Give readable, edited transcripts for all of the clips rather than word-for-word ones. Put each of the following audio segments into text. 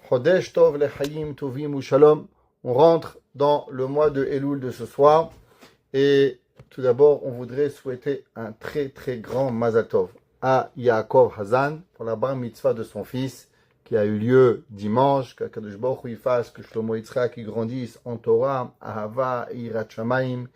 Chodesh Tov Lechayim Tovim ou Shalom. On rentre dans le mois de Elul de ce soir. Et tout d'abord, on voudrait souhaiter un très très grand Mazal Tov à Yaakov Hazan pour la bar mitzvah de son fils qui a eu lieu dimanche. Qu'Akadosh Baruch Hu fasse que Shlomo Yitzhak grandisse en Torah, Ahava et Yirat Shamayim,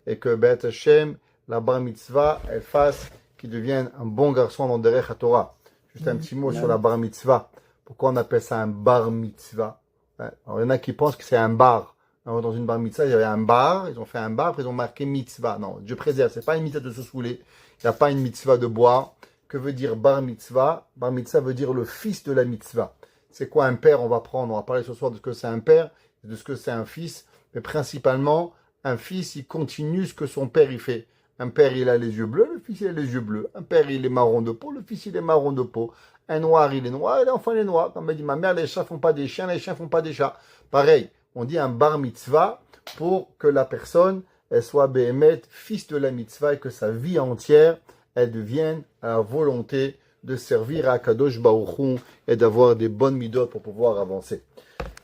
et que Be'et Hashem, la bar mitzvah, elle fasse qu'il devienne un bon garçon dans Derech HaTorah. Juste un petit mot sur la bar mitzvah. Pourquoi on appelle ça un bar mitzvah? Alors, il y en a qui pensent que c'est un bar. Alors, dans une bar mitzvah, il y avait un bar, ils ont fait un bar, après ils ont marqué mitzvah. Non, Dieu préserve, c'est pas une mitzvah de se saouler, il n'y a pas une mitzvah de boire. Que veut dire bar mitzvah? Bar mitzvah veut dire le fils de la mitzvah. C'est quoi un père? On va parler ce soir de ce que c'est un père, de ce que c'est un fils, mais principalement, un fils, il continue ce que son père il fait. Un père, il a les yeux bleus, le fils, il a les yeux bleus. Un père, il est marron de peau, le fils, il est marron de peau. Un noir, il est noir, et l'enfant, il est noir. Comme m'a dit ma mère, les chats font pas des chiens, les chiens font pas des chats. Pareil, on dit un bar mitzvah pour que la personne, elle soit béhémet, fils de la mitzvah, et que sa vie entière, elle devienne à la volonté de servir à Kadosh Baruch Hu et d'avoir des bonnes midot pour pouvoir avancer.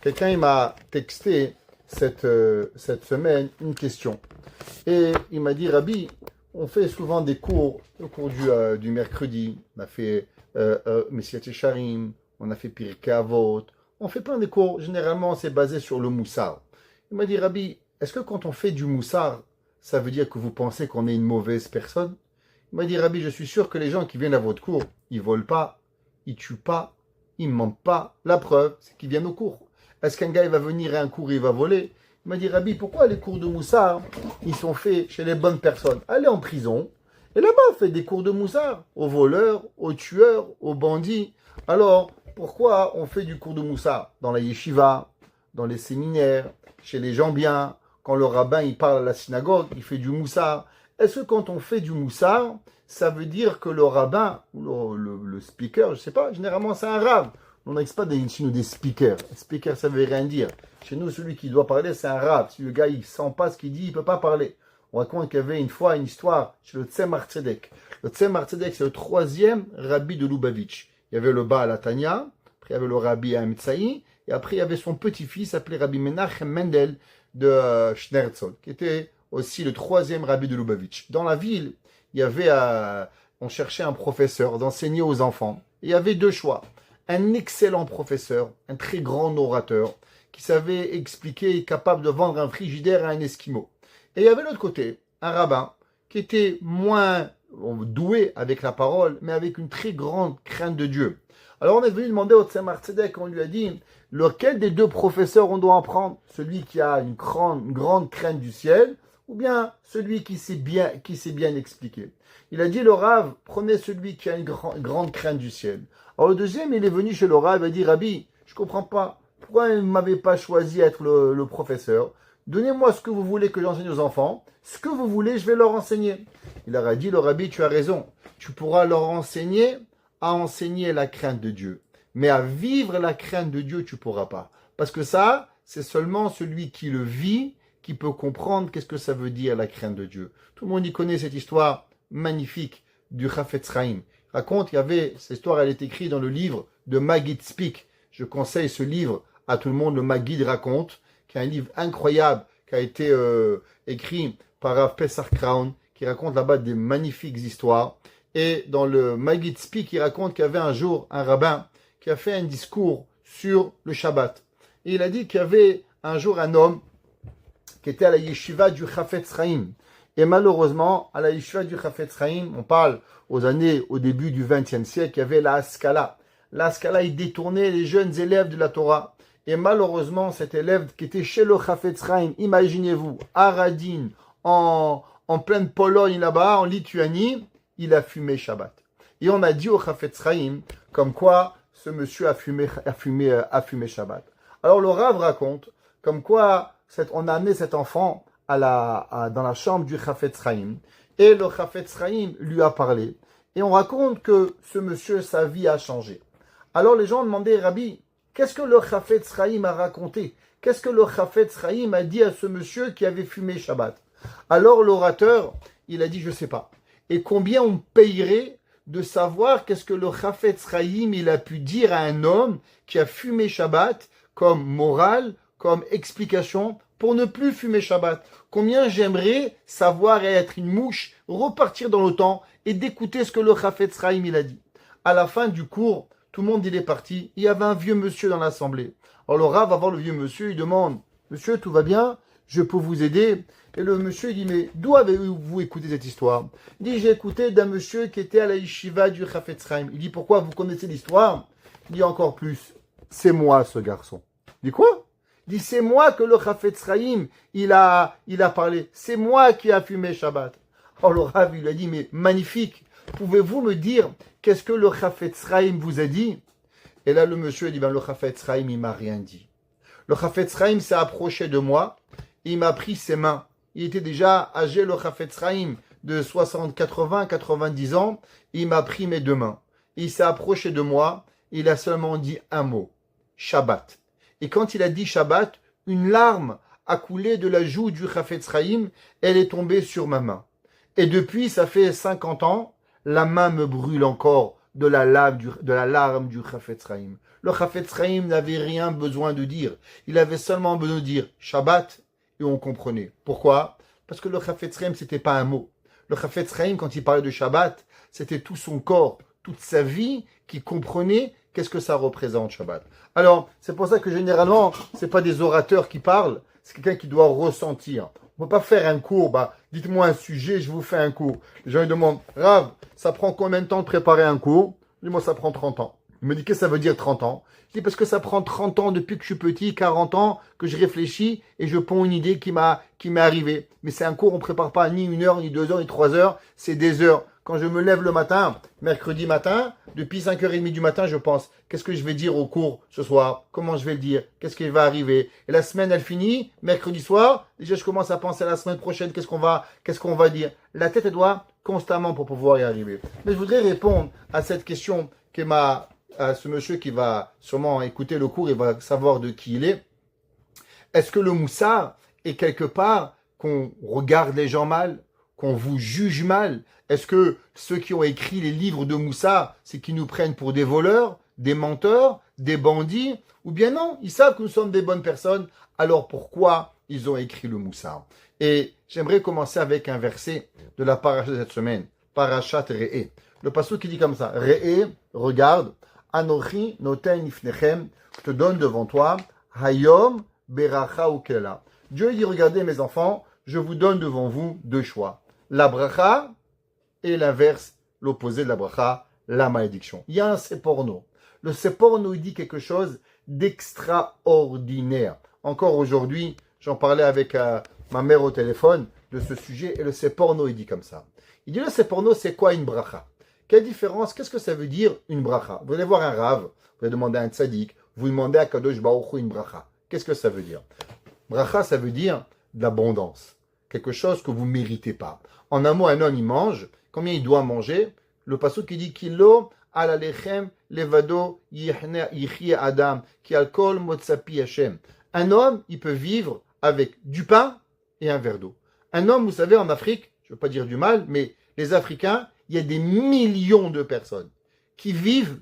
Quelqu'un, il m'a texté cette semaine une question. Et il m'a dit, Rabbi, on fait souvent des cours, le cours du mercredi, on a fait Messiat Yesharim, on a fait Pirkei Avot, on fait plein de cours, généralement c'est basé sur le moussar. Il m'a dit, Rabbi, est-ce que quand on fait du moussar, ça veut dire que vous pensez qu'on est une mauvaise personne? Il m'a dit, Rabbi, je suis sûr que les gens qui viennent à votre cours, ils volent pas, ils tuent pas, ils mentent pas. La preuve, c'est qu'ils viennent au cours. Est-ce qu'un gars il va venir à un cours et il va voler? Il m'a dit, Rabbi, pourquoi les cours de moussard, ils sont faits chez les bonnes personnes? Allez en prison, et là-bas, faites des cours de moussard aux voleurs, aux tueurs, aux bandits. Alors, pourquoi on fait du cours de moussard dans la yeshiva, dans les séminaires, chez les gens bien, quand le rabbin il parle à la synagogue, il fait du moussard? Est-ce que quand on fait du moussard, ça veut dire que le rabbin, ou le speaker, je ne sais pas, généralement c'est un rave. On n'existe pas chez nous des speakers. Un speaker, ça ne veut rien dire. Chez nous, celui qui doit parler, c'est un rave. Si le gars, il ne sent pas ce qu'il dit, il ne peut pas parler. On raconte qu'il y avait une fois une histoire chez le Tzemar Tzedek. Le Tzemar Tzedek, c'est le troisième rabbi de Lubavitch. Il y avait le Baal Tanya, après il y avait le rabbi Amtsaï, et après il y avait son petit-fils appelé Rabbi Menachem Mendel de Schneersohn, qui était aussi le troisième rabbi de Lubavitch. Dans la ville, il y avait, on cherchait un professeur d'enseigner aux enfants. Et il y avait deux choix. Un excellent professeur, un très grand orateur, qui savait expliquer et capable de vendre un frigidaire à un esquimau. Et il y avait de l'autre côté un rabbin qui était moins doué avec la parole, mais avec une très grande crainte de Dieu. Alors on est venu demander au Tzemar Tzedek, on lui a dit, lequel des deux professeurs on doit en prendre? Celui qui a une grande crainte du ciel, ou bien celui qui sait bien expliquer? Il a dit, le Rav, prenez celui qui a une grande crainte du ciel. Alors le deuxième, il est venu chez le Rav, il a dit, Rabbi, je ne comprends pas, pourquoi il ne m'avait pas choisi à être le professeur? Donnez-moi ce que vous voulez que j'enseigne aux enfants, ce que vous voulez, je vais leur enseigner. Il leur a dit, le Rabbi, tu as raison, tu pourras leur enseigner à enseigner la crainte de Dieu. Mais à vivre la crainte de Dieu, tu ne pourras pas. Parce que ça, c'est seulement celui qui le vit qui peut comprendre qu'est-ce que ça veut dire la crainte de Dieu. Tout le monde y connaît cette histoire magnifique du Chafetz Chaim. Il raconte, cette histoire, elle est écrite dans le livre de Maggid Speak. Je conseille ce livre à tout le monde, le Maggid raconte, qui est un livre incroyable, qui a été écrit par Rav Pessah Crown, qui raconte là-bas des magnifiques histoires. Et dans le Maggid Speak, il raconte qu'il y avait un jour un rabbin qui a fait un discours sur le Shabbat. Et il a dit qu'il y avait un jour un homme qui était à la yeshiva du Chafetz Chaim. Et malheureusement, à la yeshiva du Chafetz Chaim, on parle au début du XXe siècle, il y avait la Haskala. La Haskala, il détournait les jeunes élèves de la Torah. Et malheureusement, cet élève qui était chez le Chafetz Chaim, imaginez-vous, à Radin, en pleine Pologne là-bas, en Lituanie, il a fumé Shabbat. Et on a dit au Chafetz Chaim, comme quoi ce monsieur a fumé Shabbat. Alors le Rav raconte, comme quoi on a amené cet enfant dans la chambre du Chafetz Chaim, et le Chafetz Chaim lui a parlé. Et on raconte que ce monsieur, sa vie a changé. Alors les gens demandaient, Rabbi, qu'est-ce que le Chafetz Chaim a raconté? Qu'est-ce que le Chafetz Chaim a dit à ce monsieur qui avait fumé Shabbat? Alors l'orateur, il a dit, je ne sais pas. Et combien on payerait de savoir qu'est-ce que le Chafetz Chaim il a pu dire à un homme qui a fumé Shabbat comme morale, comme explication pour ne plus fumer Shabbat. Combien j'aimerais savoir et être une mouche, repartir dans le temps et d'écouter ce que le Chafetz Chaim il a dit. À la fin du cours, tout le monde il est parti. Il y avait un vieux monsieur dans l'assemblée. Alors le Rav va voir le vieux monsieur, il demande « Monsieur, tout va bien? Je peux vous aider ?» Et le monsieur il dit « Mais d'où avez-vous écouté cette histoire ?» Il dit « J'ai écouté d'un monsieur qui était à la yeshiva du Chafetz Chaim. » Il dit « Pourquoi vous connaissez l'histoire ?» Il dit encore plus « C'est moi ce garçon. » Il dit « Quoi ?» Il dit « C'est moi que le Chafetz Chaim il a parlé. C'est moi qui a fumé Shabbat. » Alors le Rav il lui a dit « Mais magnifique, pouvez-vous me dire qu'est-ce que le Chafetz Chaim vous a dit ?» Et là, le monsieur a dit, le Chafetz Chaim, il m'a rien dit. Le Chafetz Chaim s'est approché de moi, il m'a pris ses mains. Il était déjà âgé, le Chafetz Chaim, de 60, 80, 90 ans. Il m'a pris mes deux mains. Il s'est approché de moi, il a seulement dit un mot, Shabbat. Et quand il a dit Shabbat, une larme a coulé de la joue du Chafetz Chaim, elle est tombée sur ma main. Et depuis, ça fait 50 ans, la main me brûle encore de la larme du Chafetz Chaim. Le Chafetz Chaim n'avait rien besoin de dire. Il avait seulement besoin de dire Shabbat et on comprenait. Pourquoi? Parce que le Chafetz Chaim, c'était pas un mot. Le Chafetz Chaim, quand il parlait de Shabbat, c'était tout son corps, toute sa vie qui comprenait qu'est-ce que ça représente Shabbat. Alors, c'est pour ça que généralement, c'est pas des orateurs qui parlent, c'est quelqu'un qui doit ressentir. On ne peut pas faire un cours, dites-moi un sujet, je vous fais un cours. Les gens ils demandent, Rav, ça prend combien de temps de préparer un cours? Je dis, moi, ça prend 30 ans. Il me dit, qu'est-ce que ça veut dire 30 ans? Je dis, parce que ça prend 30 ans depuis que je suis petit, 40 ans, que je réfléchis et je ponds une idée qui m'est arrivée. Mais c'est un cours, on ne prépare pas ni 1 heure, ni 2 heures, ni 3 heures, c'est des heures. Quand je me lève le matin, mercredi matin, depuis 5h30 du matin, je pense, qu'est-ce que je vais dire au cours ce soir? Comment je vais le dire? Qu'est-ce qui va arriver? Et la semaine, elle finit, mercredi soir, déjà je commence à penser à la semaine prochaine, qu'est-ce qu'on va dire? La tête, elle doit constamment pour pouvoir y arriver. Mais je voudrais répondre à cette question à ce monsieur qui va sûrement écouter le cours et va savoir de qui il est. Est-ce que le moussard est quelque part qu'on regarde les gens mal, qu'on vous juge mal? Est-ce que ceux qui ont écrit les livres de Moussa, c'est qu'ils nous prennent pour des voleurs, des menteurs, des bandits? Ou bien non, ils savent que nous sommes des bonnes personnes, alors pourquoi ils ont écrit le Moussa? Et j'aimerais commencer avec un verset de la paracha de cette semaine, Parashat Re'eh. Le passage qui dit comme ça, Re'eh, regarde, Anochi noten ifnechem, je te donne devant toi, Hayom beracha ukela. Dieu dit, regardez mes enfants, je vous donne devant vous 2 choix. La bracha et l'inverse, l'opposé de la bracha, la malédiction. Il y a un seporno. Le seporno, il dit quelque chose d'extraordinaire. Encore aujourd'hui, j'en parlais avec ma mère au téléphone de ce sujet, et le seporno, il dit comme ça. Il dit, le seporno, c'est quoi une bracha? Quelle différence? Qu'est-ce que ça veut dire une bracha? Vous allez voir un rave, vous allez demander à un tzaddik, vous demandez à Kadosh Baruch Hu une bracha. Qu'est-ce que ça veut dire? Bracha, ça veut dire de l'abondance. Quelque chose que vous ne méritez pas. En un mot, un homme, il mange. Combien il doit manger? Le passage qui dit Kilo ala lechem levado yichye adam ki alkol motsapi Hashem. Un homme, il peut vivre avec du pain et un verre d'eau. Un homme, vous savez, en Afrique, je ne veux pas dire du mal, mais les Africains, il y a des millions de personnes qui vivent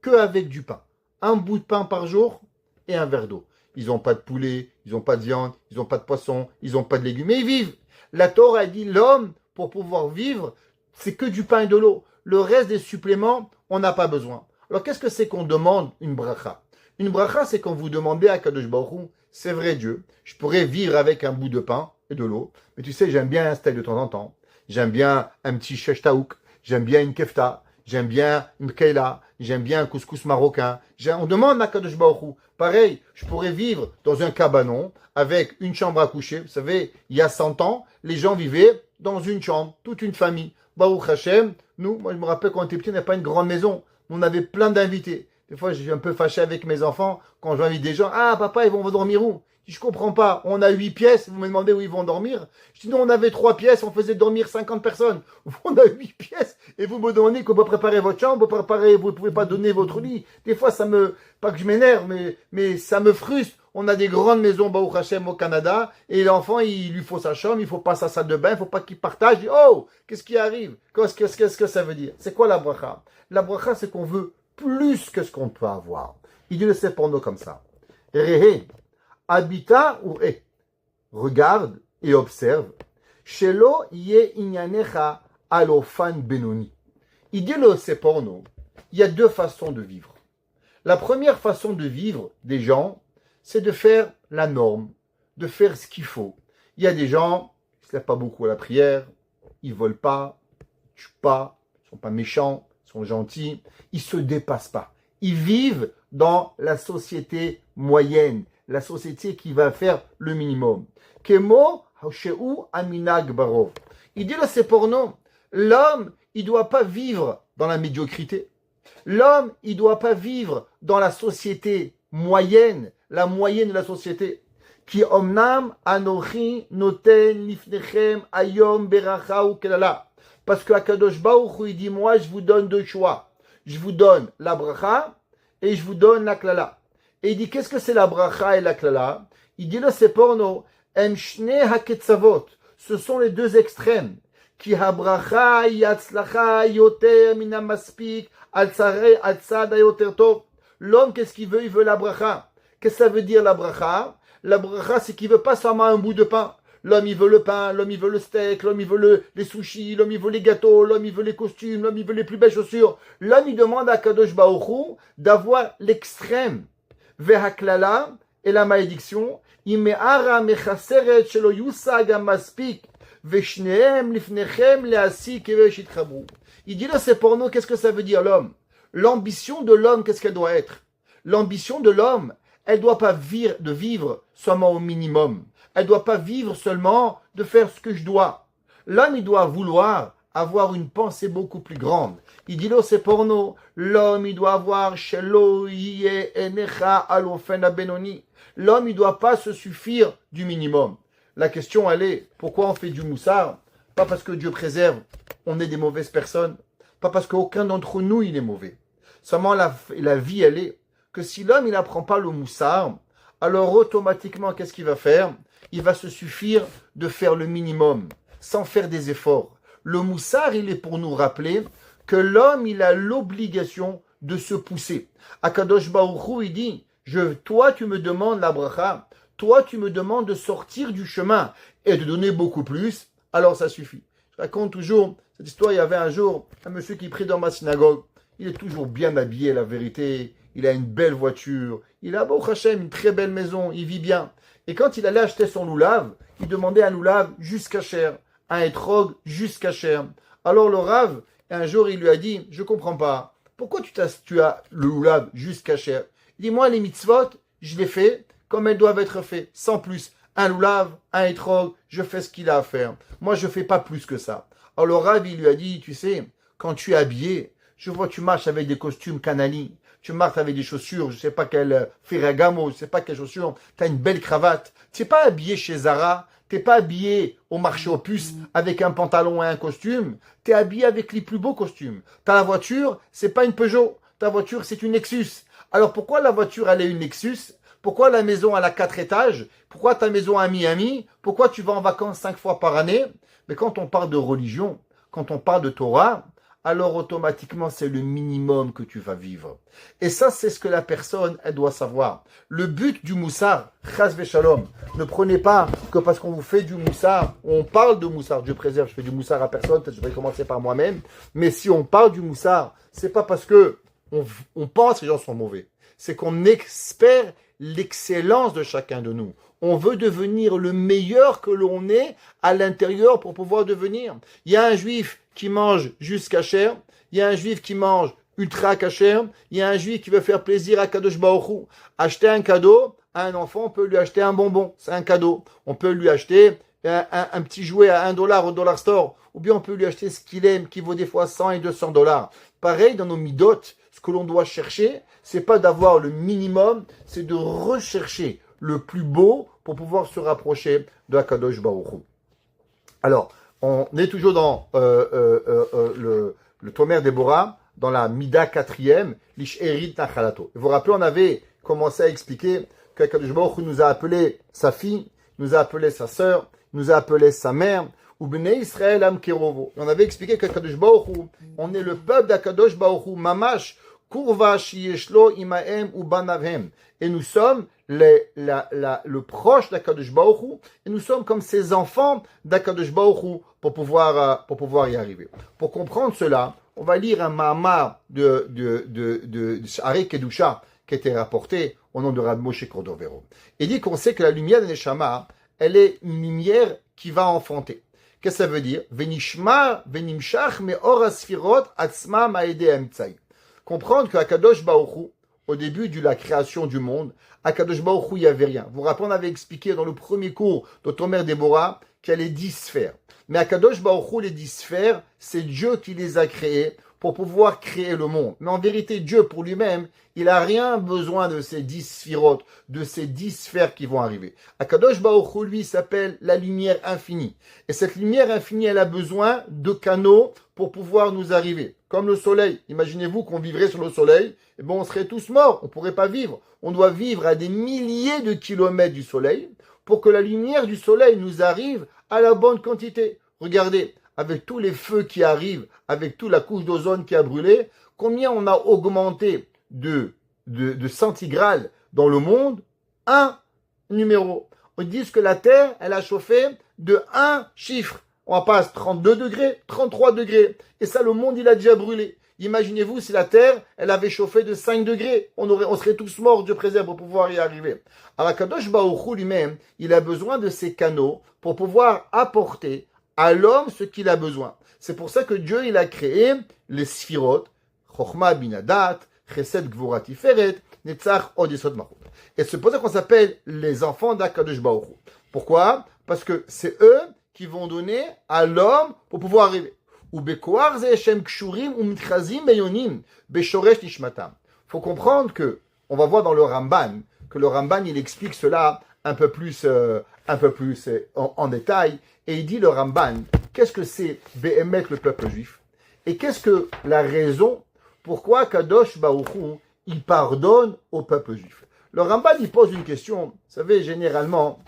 qu'avec du pain. Un bout de pain par jour et un verre d'eau. Ils n'ont pas de poulet, ils n'ont pas de viande, ils n'ont pas de poisson, ils n'ont pas de légumes, mais ils vivent. La Torah a dit l'homme, pour pouvoir vivre, c'est que du pain et de l'eau. Le reste des suppléments, on n'a pas besoin. Alors qu'est-ce que c'est qu'on demande une bracha? Une bracha, c'est quand vous demandez à Kadosh Baruch Hu, c'est vrai Dieu, je pourrais vivre avec un bout de pain et de l'eau, mais tu sais, j'aime bien un steak de temps en temps, j'aime bien un petit sheshtaouk, j'aime bien une kefta, j'aime bien une keila, j'aime bien un couscous marocain. On demande à Kadosh Baruch Hu. Pareil, je pourrais vivre dans un cabanon avec une chambre à coucher. Vous savez, il y a 100 ans, les gens vivaient dans une chambre, toute une famille. Baruch Hashem, nous, moi je me rappelle quand on était petit, on n'avait pas une grande maison. On avait plein d'invités. Des fois, je suis un peu fâché avec mes enfants quand j'invite des gens. Ah, papa, ils vont dormir où? Je comprends pas. On a 8 pièces. Vous me demandez où ils vont dormir. Je dis non, on avait 3 pièces. On faisait dormir 50 personnes. On a 8 pièces. Et vous me demandez qu'on peut préparer votre chambre. Vous ne pouvez pas donner votre lit. Des fois, pas que je m'énerve, mais ça me frustre. On a des grandes maisons, Baruch Hashem, au Canada. Et l'enfant, il lui faut sa chambre. Il faut pas sa salle de bain. Il faut pas qu'il partage. Je dis, oh, qu'est-ce qui arrive? Qu'est-ce que ça veut dire? C'est quoi la bracha? La bracha, c'est qu'on veut plus que ce qu'on peut avoir. Il dit le sait pour nous comme ça. Rehe. Habita ou regarde et observe. Shelo ye inyanecha alofan benoni. Il dit le c'est pour nous. Il y a deux façons de vivre. La première façon de vivre des gens, c'est de faire la norme, de faire ce qu'il faut. Il y a des gens qui ne se lèvent pas beaucoup à la prière, ils ne volent pas, ils ne tuent pas, ils ne sont pas méchants, ils sont gentils, ils ne se dépassent pas. Ils vivent dans la société moyenne, la société qui va faire le minimum. Kemo Hasheu Aminag Barov. Il dit là, c'est pour nous. L'homme, il ne doit pas vivre dans la médiocrité. L'homme, il ne doit pas vivre dans la société moyenne, la moyenne de la société. Ki omnam anochi noten lifnechem ayom beracha ou kelala. Parce que Akadosh Baruch Hu, il dit, moi, je vous donne deux choix. Je vous donne la bracha et je vous donne la klala. Et il dit, qu'est-ce que c'est la bracha et la klala? Il dit, là, c'est porno. Em shne haketzavot. Ce sont les deux extrêmes. Ki habracha yatzlacha yoter mina maspik al tzad yoter tov. L'homme, qu'est-ce qu'il veut? Il veut la bracha. Qu'est-ce que ça veut dire la bracha? La bracha, c'est qu'il veut pas seulement un bout de pain. L'homme, il veut le pain, l'homme, il veut le steak, l'homme, il veut les sushis, l'homme, il veut les gâteaux, l'homme, il veut les costumes, l'homme, il veut les plus belles chaussures. L'homme, il demande à Kadosh Baruch Hu d'avoir l'extrême. Vehaklala, et la malédiction, Ime'ara mechaseret shelo yusag amaspik, veshneem lifnechem leasik eveshitchabru. Il dit là, c'est pour nous, qu'est-ce que ça veut dire l'homme? L'ambition de l'homme, qu'est-ce qu'elle doit être? L'ambition de l'homme, elle ne doit pas vivre seulement au minimum. Elle ne doit pas vivre seulement de faire ce que je dois. L'homme, il doit vouloir avoir une pensée beaucoup plus grande. Il dit là, c'est pour nous. L'homme, il doit avoir shelo yeh enecha alofen benoni. L'homme, il ne doit pas se suffire du minimum. La question, elle est, pourquoi on fait du moussard? Pas parce que Dieu préserve, on est des mauvaises personnes. Pas parce qu'aucun d'entre nous, il est mauvais. Seulement, la vie, elle est que si l'homme, il n'apprend pas le moussard, alors automatiquement, qu'est-ce qu'il va faire? Il va se suffire de faire le minimum, sans faire des efforts. Le moussard, il est pour nous rappeler que l'homme, il a l'obligation de se pousser. Akadosh Baruch Hu, il dit, toi, tu me demandes la bracha, toi, tu me demandes de sortir du chemin et de donner beaucoup plus, alors ça suffit. Je raconte toujours cette histoire, il y avait un jour un monsieur qui prie dans ma synagogue, il est toujours bien habillé, la vérité, il a une belle voiture, il a, Baruch Hashem, une très belle maison, il vit bien. Et quand il allait acheter son loulav, il demandait un loulav jusqu'à cher, un etrog jusqu'à cher. Alors le Rav, un jour, il lui a dit, je comprends pas, pourquoi tu as le loulav jusqu'à cher? Il dit, moi, les mitzvot, je les fais comme elles doivent être faites, sans plus. Un loulav, un etrog, je fais ce qu'il a à faire. Moi, je fais pas plus que ça. Alors le Rav, il lui a dit, tu sais, quand tu es habillé, je vois tu marches avec des costumes canali, tu marches avec des chaussures, je sais pas quelle Ferragamo, je sais pas quelle chaussure, tu as une belle cravate. Tu n'es pas habillé chez Zara, tu n'es pas habillé au marché aux puces avec un pantalon et un costume, tu es habillé avec les plus beaux costumes. Ta voiture, c'est pas une Peugeot, ta voiture, c'est une Lexus. Alors pourquoi la voiture, elle est une Lexus? Pourquoi la maison, elle a 4 étages? Pourquoi ta maison à Miami? Pourquoi tu vas en vacances 5 fois par année? Mais quand on parle de religion, quand on parle de Torah, alors automatiquement, c'est le minimum que tu vas vivre. Et ça, c'est ce que la personne, elle doit savoir. Le but du moussard, chas v'shalom, ne prenez pas que parce qu'on vous fait du moussard, on parle de moussard, Dieu préserve, je fais du moussard à personne, peut-être je vais commencer par moi-même, mais si on parle du moussard, c'est pas parce que on pense que les gens sont mauvais, c'est qu'on espère l'excellence de chacun de nous. On veut devenir le meilleur que l'on est à l'intérieur pour pouvoir devenir. Il y a un juif qui mange juste kasher, il y a un juif qui mange ultra kasher, il y a un juif qui veut faire plaisir à Kadosh Baruch Hu. Acheter un cadeau à un enfant, on peut lui acheter un bonbon, c'est un cadeau. On peut lui acheter un petit jouet à $1 au dollar store, ou bien on peut lui acheter ce qu'il aime, qui vaut des fois 100 et $200. Pareil, dans nos midotes, ce que l'on doit chercher, c'est pas d'avoir le minimum, c'est de rechercher le plus beau pour pouvoir se rapprocher de Akadosh Baruch Hu. Alors, on est toujours dans le Tomer Déborah, dans la Mida 4e, l'Ish Erit Nachalato. Vous vous rappelez, on avait commencé à expliquer qu'Akadosh Baruch Hu nous a appelé sa fille, nous a appelé sa sœur, nous a appelé sa mère, ou Bnei Israël Am Kerovo. On avait expliqué qu'Akadosh Baruch Hu, on est le peuple d'Akadosh Baruch Hu, Mamash, Kurva Shieshlo Imahem ou Banavhem. Et nous sommes le proche d'Akadosh Baruch Hu, et nous sommes comme ces enfants d'Akadosh Baruch Hu pour pouvoir y arriver. Pour comprendre cela, on va lire un Mahamar de Sha'arei Kedusha qui était rapporté au nom de Rav Moshe Cordovero. Il dit qu'on sait que la lumière de Neshama, elle est une lumière qui va enfanter. Qu'est-ce que ça veut dire? Venishma, venimshach, me'or asfirot, atzma ma'ede emtsai. Comprendre qu'Akadosh Baruch Hu, au début de la création du monde, Akadosh Baruch Hu, il n'y avait rien. Vous vous rappelez, on avait expliqué dans le premier cours de Tomer Déborah qu'il y a les 10 sphères. Mais Akadosh Baruch Hu, les 10 sphères, c'est Dieu qui les a créées pour pouvoir créer le monde. Mais en vérité, Dieu, pour lui-même, il n'a rien besoin de ces 10 sphirotes, de ces 10 sphères qui vont arriver. Akadosh Baruch Hu, lui, s'appelle la lumière infinie. Et cette lumière infinie, elle a besoin de canaux pour pouvoir nous arriver. Comme le soleil. Imaginez-vous qu'on vivrait sur le soleil, et on serait tous morts, on ne pourrait pas vivre. On doit vivre à des milliers de kilomètres du soleil pour que la lumière du soleil nous arrive à la bonne quantité. Regardez, avec tous les feux qui arrivent, avec toute la couche d'ozone qui a brûlé, combien on a augmenté de centigrades dans le monde? Un numéro. On dit que la Terre, elle a chauffé de un chiffre. On passe 32 degrés, 33 degrés. Et ça, le monde, il a déjà brûlé. Imaginez-vous si la Terre, elle avait chauffé de 5 degrés. On serait tous morts, Dieu préserve, pour pouvoir y arriver. Alors, Akadosh Baruch Hu lui-même, il a besoin de ces canaux pour pouvoir apporter à l'homme ce qu'il a besoin. C'est pour ça que Dieu, il a créé les sphirot, Chochma Binadat, Chesed Gvura Tiferet, Netzach Od Yesod Malchut. Et c'est pour ça qu'on s'appelle les enfants d'Akadosh Baruch Hu. Pourquoi? Parce que c'est eux qui vont donner à l'homme pour pouvoir arriver. Ou bekoar ze shem kshurim ou mitchazim beyonim beshoresh nishmatam. Faut comprendre que, on va voir dans le Ramban, que le Ramban, il explique cela un peu plus en détail. Et il dit, le Ramban, qu'est-ce que c'est Behemet, le peuple juif? Et qu'est-ce que la raison pourquoi Kadosh Baruch Hu, il pardonne au peuple juif? Le Ramban, il pose une question. Vous savez, généralement,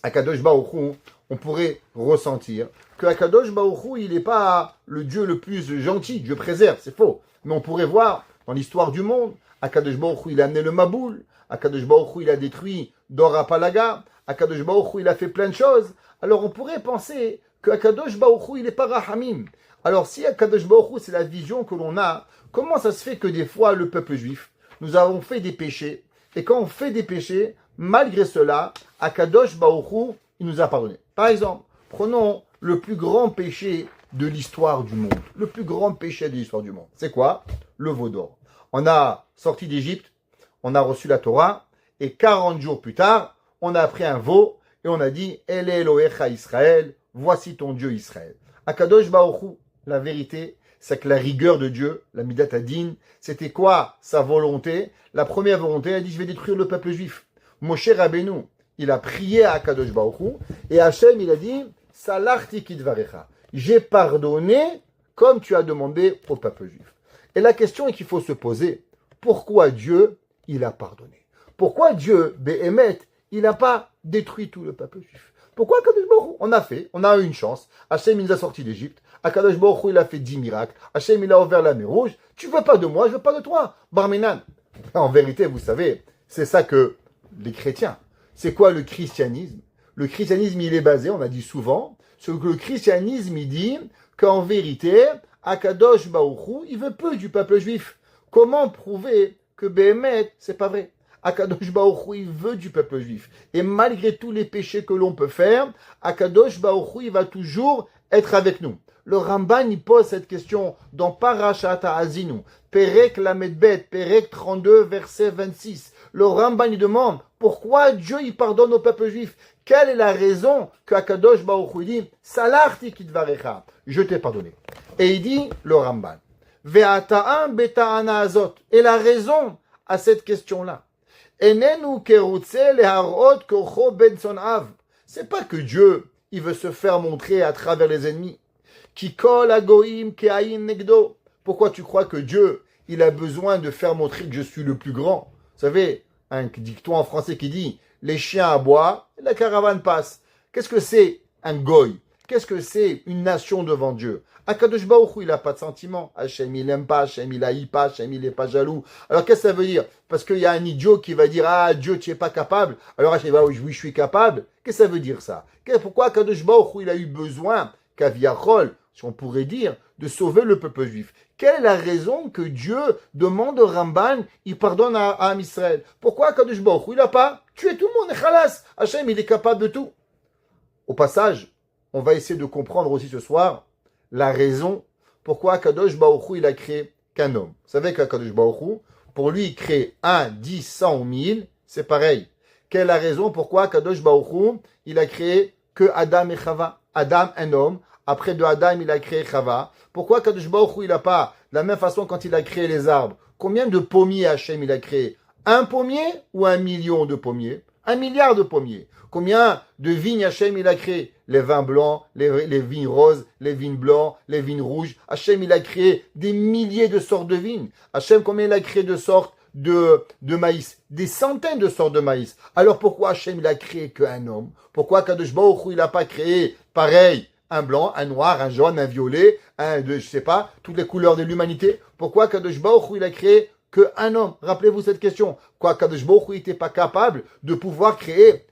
à Kadosh Baruch Hu, on pourrait ressentir que Akadosh Baruch Hu, il n'est pas le Dieu le plus gentil, Dieu préserve, c'est faux. Mais on pourrait voir dans l'histoire du monde, Akadosh Baruch Hu, il a amené le Maboul, Akadosh Baruch Hu, il a détruit Dora Palaga, Akadosh Baruch Hu, il a fait plein de choses. Alors on pourrait penser que Akadosh Baruch Hu, il n'est pas Rahamim. Alors si Akadosh Baruch Hu, c'est la vision que l'on a, comment ça se fait que des fois, le peuple juif, nous avons fait des péchés, et quand on fait des péchés, malgré cela, Akadosh Baruch Hu, il nous a pardonné. Par exemple, prenons le plus grand péché de l'histoire du monde. Le plus grand péché de l'histoire du monde. C'est quoi? Le veau d'or. On a sorti d'Égypte, on a reçu la Torah, et 40 jours plus tard, on a pris un veau, et on a dit, El Elohecha Israël, voici ton Dieu Israël. Akadosh Baruch Hu, la vérité, c'est que la rigueur de Dieu, la Midat Hadin, c'était quoi sa volonté? La première volonté, elle a dit, je vais détruire le peuple juif. Moshe Rabbeinu, il a prié à Akadosh Baruch Hu, et Hachem, il a dit, Salarti kidvarecha. J'ai pardonné comme tu as demandé au peuple juif. Et la question est qu'il faut se poser, pourquoi Dieu, il a pardonné? Pourquoi Dieu, Behemet, il n'a pas détruit tout le peuple juif? Pourquoi Akadosh Baruch Hu? On a eu une chance. Hachem, il nous a sortis d'Égypte. Akadosh Baruch Hu, il a fait 10 miracles. Hachem, il a ouvert la mer Rouge. Tu veux pas de moi, je veux pas de toi. Barminan. En vérité, vous savez, c'est ça que les chrétiens. C'est quoi le christianisme? Le christianisme, il est basé, on a dit souvent, sur que le christianisme, il dit qu'en vérité, Akadosh Baruch Hu, il veut peu du peuple juif. Comment prouver que Behemet, c'est pas vrai? Akadosh Baruch Hu, il veut du peuple juif. Et malgré tous les péchés que l'on peut faire, Akadosh Baruch Hu, il va toujours être avec nous. Le Ramban, il pose cette question dans Parashat Ha'azinu, Perek Lamedbet, Perek 32, verset 26. Le Ramban, il demande, pourquoi Dieu, il pardonne au peuple juif? Quelle est la raison que Akadosh Baruch Hu dit, Salarti kidvarecha, je t'ai pardonné. Et il dit, le Ramban, Ve'ata'am beta'ana azot. Et la raison, à cette question-là. Enenu kerutze leharot kocho ben sonav. C'est pas que Dieu, il veut se faire montrer à travers les ennemis. Ki kol agoim keayin negdo. Pourquoi tu crois que Dieu, il a besoin de faire montrer que je suis le plus grand? Vous savez, un dicton en français qui dit les chiens aboient, la caravane passe. Qu'est-ce que c'est un goy? Qu'est-ce que c'est une nation devant Dieu? Akadosh Baruch Hu, il n'a pas de sentiment. Hachem, il n'aime pas. Hachem, il haït pas. Hachem, il n'est pas jaloux. Alors, qu'est-ce que ça veut dire? Parce qu'il y a un idiot qui va dire, ah, Dieu, tu n'es pas capable. Alors, Hachem va, oui, je suis capable. Qu'est-ce que ça veut dire, ça? Pourquoi Akadosh Baruch Hu, il a eu besoin, Kaviachol, si on pourrait dire, de sauver le peuple juif? Quelle est la raison que Dieu demande au Ramban, il pardonne à Am Israël? Pourquoi Akadosh Baruch Hu, il n'a pas tué tout le monde? Et khalas, Hachem, il est capable de tout. Au passage, on va essayer de comprendre aussi ce soir la raison pourquoi Kadosh Baruch Hu, il a créé qu'un homme. Vous savez qu'Akadosh Baruch Hu, pour lui, créer 1, 10, 100 ou 1000, c'est pareil. Quelle est la raison pourquoi Kadosh Baruch Hu, il a créé que Adam et Chava? Adam, un homme. Après de Adam, il a créé Chava. Pourquoi Kadosh Baruch Hu, il n'a pas, de la même façon quand il a créé les arbres, combien de pommiers Hachem il a créé? Un pommier ou 1 million de pommiers? 1 milliard de pommiers. Combien de vignes Hachem il a créé? Les vins blancs, les vignes roses, les vignes blancs, les vignes rouges. Hachem il a créé des milliers de sortes de vignes. Hachem, combien il a créé de sortes de maïs? Des centaines de sortes de maïs. Alors pourquoi Hachem il a créé qu'un homme? Pourquoi Kadosh Baruch Hu il n'a pas créé pareil? Un blanc, un noir, un jaune, un violet, je sais pas, toutes les couleurs de l'humanité. Pourquoi Kadosh Baruch Hu il a créé qu'un homme? Rappelez-vous cette question. Quoi, Kadosh Baruch Hu n'était pas capable de pouvoir créer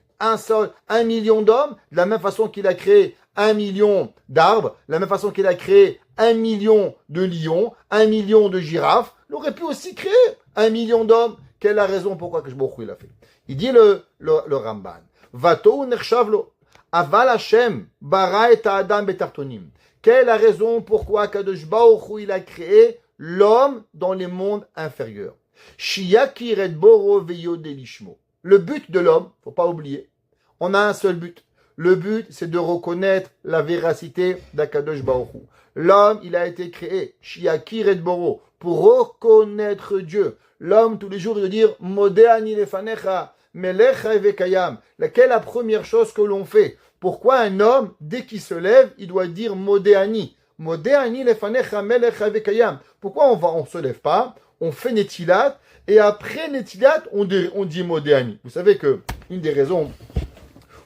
un million d'hommes, de la même façon qu'il a créé 1 million d'arbres, de la même façon qu'il a créé 1 million de lions, 1 million de girafes, il aurait pu aussi créer 1 million d'hommes. Quelle est la raison pourquoi Kadosh Baruch Hu il a fait? Il dit le Ramban, Vato nershavlo, aval Hashem bara et Adam betartonim. Quelle est la raison pourquoi Kadosh Baruch Hu il a créé l'homme dans les mondes inférieurs? Shiyakir et boro veyodelishmo. Le but de l'homme, faut pas oublier, on a un seul but. Le but, c'est de reconnaître la véracité d'Akadosh Baruch Hu. L'homme, il a été créé, Shiakir et Boro, pour reconnaître Dieu. L'homme, tous les jours, il doit dire, Modéani lefanecha, melecha evekayam. Laquelle est la première chose que l'on fait? Pourquoi un homme, dès qu'il se lève, il doit dire Modéani? Modéani lefanecha, melecha evekayam. Pourquoi on se lève pas? On fait Netilat, et après Netilat, on dit Modéani. Vous savez que une des raisons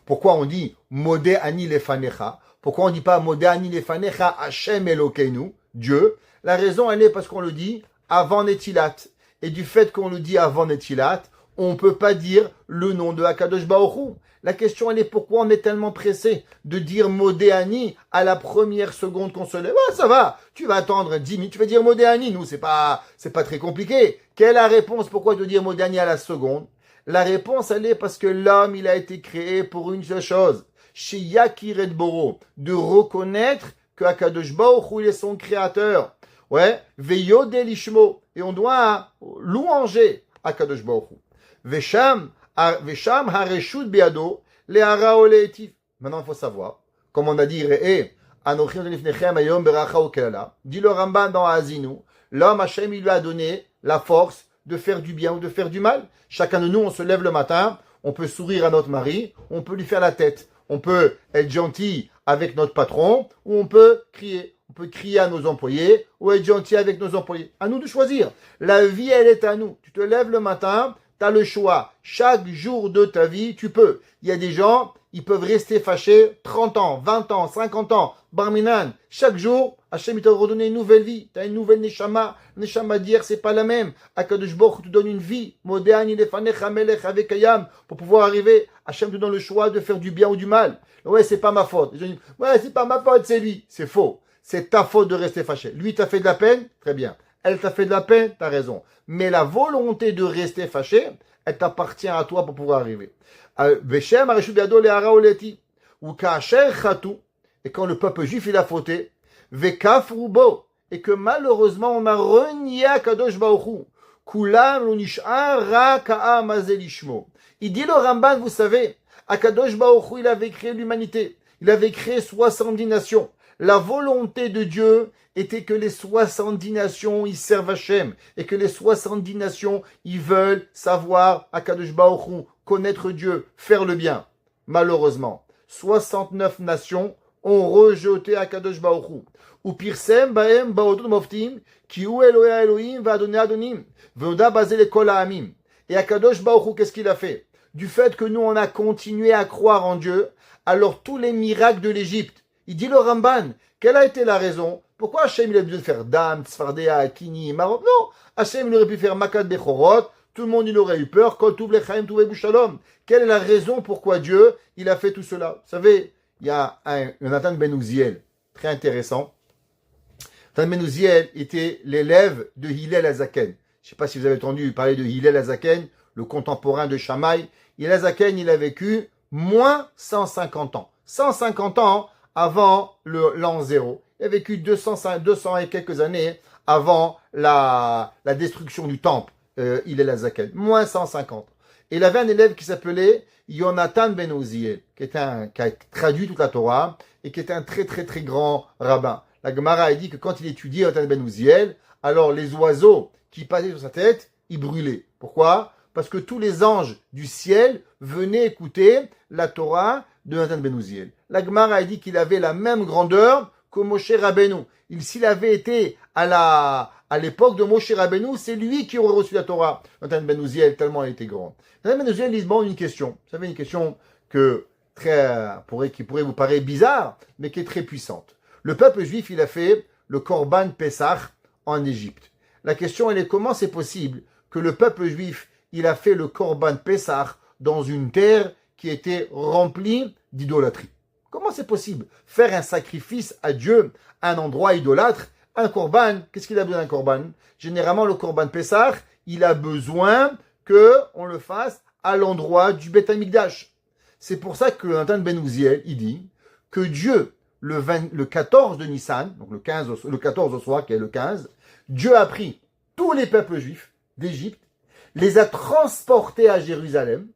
pourquoi on dit Modéani lefanecha, pourquoi on ne dit pas Modéani lefanecha Hashem Elokeinu, Dieu, la raison elle est parce qu'on le dit avant Netilat. Et du fait qu'on le dit avant Netilat, on ne peut pas dire le nom de Akadosh Baruch Hu. La question elle est pourquoi on est tellement pressé de dire Modéani à la première seconde qu'on se lève. Ah, ça va, tu vas attendre 10 minutes, tu vas dire Modéani. Nous, c'est pas très compliqué. Quelle est la réponse? Pourquoi de dire Modéani à la seconde? La réponse elle est parce que l'homme il a été créé pour une seule chose. Chez Yakir et Boro, de reconnaître que Akadosh Baruch Hu il est son créateur. Ouais, Veyodelishmo. Et on doit louanger Akadosh Baruch Hu. Vesham hareshut biado lehara oletiv. Maintenant, il faut savoir, comme on a dit, anochim lifnechem ayom beracha ukelala. Dit le Ramban dans Azinu, l'homme Hachem, il lui a donné la force de faire du bien ou de faire du mal. Chacun de nous, on se lève le matin, on peut sourire à notre mari, on peut lui faire la tête, on peut être gentil avec notre patron, ou on peut crier. On peut crier à nos employés ou être gentil avec nos employés. À nous de choisir. La vie, elle est à nous. Tu te lèves le matin, tu as le choix. Chaque jour de ta vie, tu peux. Il y a des gens, ils peuvent rester fâchés 30 ans, 20 ans, 50 ans. Barminan, chaque jour, Hachem t'a redonné une nouvelle vie. Tu as une nouvelle Neshama. Neshama d'hier, c'est pas la même. Akadosh Baruch Hu te donne une vie. Modéani lefanecha melech avekayam. Pour pouvoir arriver, Hachem te donne le choix de faire du bien ou du mal. Ouais, c'est pas ma faute. Les gens disent, ouais, c'est pas ma faute, c'est lui. C'est faux. C'est ta faute de rester fâché. Lui t'a fait de la peine, très bien. Elle t'a fait de la peine, t'as raison. Mais la volonté de rester fâché, elle t'appartient à toi pour pouvoir arriver. Veshem hareshut biado lehara oleti. Ou kasher chatu. Et quand le peuple juif il a fauté, vekafru bo. Et que malheureusement on a renié Akadosh Baruch Hu. Kulam lo nish'ar ra ka'am hazeh lishmo. Il dit le Ramban, vous savez, Akadosh Baruch Hu il avait créé l'humanité. Il avait créé 70 nations. La volonté de Dieu était que les 70 nations, ils servent Hachem, et que les 70 nations, ils veulent savoir Akadosh Baruch Hu, connaître Dieu, faire le bien. Malheureusement, 69 nations ont rejeté Akadosh Baruch Hu. Ou pirsem baem baodot moftim, ki hu Elohe Elohim va adonai adonim, veoda basé les kol ha'amim. Et Akadosh Baruch Hu, qu'est-ce qu'il a fait? Du fait que nous, on a continué à croire en Dieu, alors tous les miracles de l'Égypte, il dit le Ramban, quelle a été la raison? Pourquoi Hachem il a besoin de faire Dam, Tzfardea, Akini, Maroc? Non, Hachem il aurait pu faire Makat Bechorot, tout le monde il aurait eu peur, Kol Tuv Lechaim Tuv Shalom. Quelle est la raison pourquoi Dieu il a fait tout cela? Vous savez, il y a un Nathan Ben Uziel, très intéressant. Nathan Ben Uziel était l'élève de Hillel Azaken. Je ne sais pas si vous avez entendu parler de Hillel Azaken, le contemporain de Shammai. Hillel Azaken, il a vécu moins 150 ans. 150 ans avant l'an 0. Il a vécu 200 et quelques années avant la destruction du temple, Hillel Azaken. Moins 150. Et il avait un élève qui s'appelait Yonatan Ben Uziel, qui a traduit toute la Torah et qui était un très très très grand rabbin. La Gemara a dit que quand il étudiait Yonatan Ben Uziel, alors les oiseaux qui passaient sur sa tête, ils brûlaient. Pourquoi? Parce que tous les anges du ciel venaient écouter la Torah de Nathan Ben Uziel. La Gemara a dit qu'il avait la même grandeur que Moshe Rabbeinu. S'il avait été à l'époque de Moshe Rabbeinu, c'est lui qui aurait reçu la Torah. Nathan Ben Uziel, tellement il était grand. Nathan Ben Uziel, il demande une question. Vous savez, une question qui pourrait vous paraître bizarre, mais qui est très puissante. Le peuple juif, il a fait le Korban Pessah en Égypte. La question, elle est comment c'est possible que le peuple juif, il a fait le Korban Pessah dans une terre qui était remplie d'idolâtrie. Comment c'est possible? Faire un sacrifice à Dieu à un endroit idolâtre, un Korban, qu'est-ce qu'il a besoin d'un Korban? Généralement, le Korban Pessah, il a besoin qu'on le fasse à l'endroit du Beth Amikdash. C'est pour ça que Nathan Ben Uziel, il dit que Dieu, le 14 de Nissan, donc le 14 au soir, qui est le 15, Dieu a pris tous les peuples juifs d'Égypte, les a transportés à Jérusalem.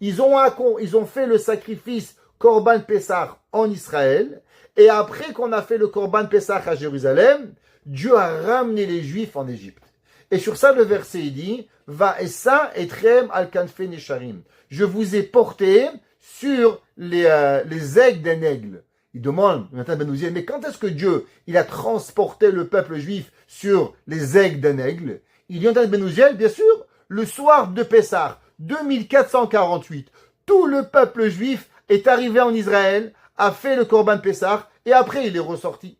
Ils ont fait le sacrifice Korban Pessah en Israël. Et après qu'on a fait le Korban Pessah à Jérusalem, Dieu a ramené les Juifs en Égypte. Et sur ça, le verset dit, Va essa etrem al kanfe nesharim. Je vous ai porté sur les aigles d'un aigle. Il demande, Nathan Ben Uziel, mais quand est-ce que Dieu, il a transporté le peuple juif sur les aigles d'un aigle? Il dit, Nathan Ben Uziel, bien sûr, le soir de Pessah, 2448, tout le peuple juif est arrivé en Israël, a fait le Korban Pessah, et après il est ressorti.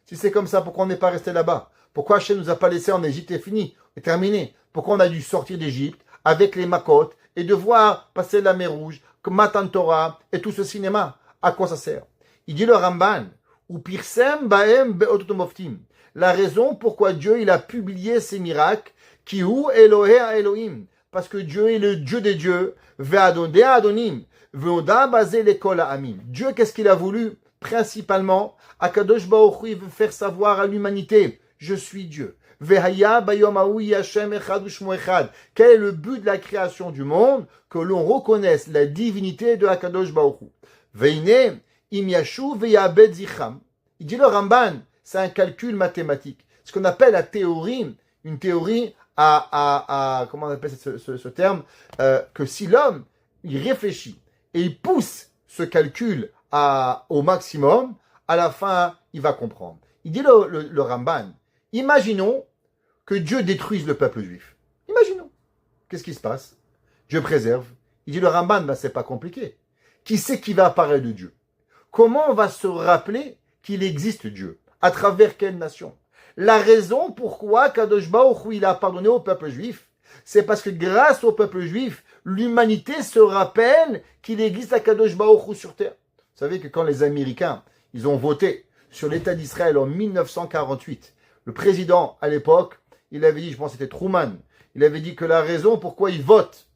Si c'est comme ça, pourquoi on n'est pas resté là-bas? Pourquoi Hachem nous a pas laissé en Égypte et fini, et terminé? Pourquoi on a dû sortir d'Égypte avec les Makot et devoir passer la mer Rouge, Matan Torah et tout ce cinéma? À quoi ça sert? Il dit le Ramban, ou pirsem baem beototomoftim. La raison pourquoi Dieu il a publié ces miracles, qui ou Elohe Elohim, parce que Dieu est le Dieu des dieux, ve'adonai adonim, ve'oda basé l'école à Amim. Dieu, qu'est-ce qu'il a voulu? Principalement, Akadosh Baruch Hu, il veut faire savoir à l'humanité, je suis Dieu. Ve'haya bayom hahu Hashem echad u'shmo echad. Quel est le but de la création du monde? Que l'on reconnaisse la divinité de Akadosh Baruch Hu. Ve'ine, im yashu ve'yabed zichram. Il dit le Ramban, c'est un calcul mathématique. Ce qu'on appelle la théorie, une théorie comment on appelle ce terme, que si l'homme, il réfléchit et il pousse ce calcul au maximum, à la fin, il va comprendre. Il dit le Ramban, imaginons que Dieu détruise le peuple juif. Imaginons. Qu'est-ce qui se passe? Dieu préserve. Il dit le Ramban, ben, c'est pas compliqué. Qui c'est qui va apparaître de Dieu? Comment on va se rappeler qu'il existe Dieu? À travers quelle nation? La raison pourquoi Kadosh Baruch Hu il a pardonné au peuple juif, c'est parce que grâce au peuple juif, l'humanité se rappelle qu'il existe un Kadosh Baruch Hu sur terre. Vous savez que quand les Américains, ils ont voté sur l'État d'Israël en 1948, le président à l'époque, il avait dit, je pense que c'était Truman, il avait dit que la raison pourquoi ils votent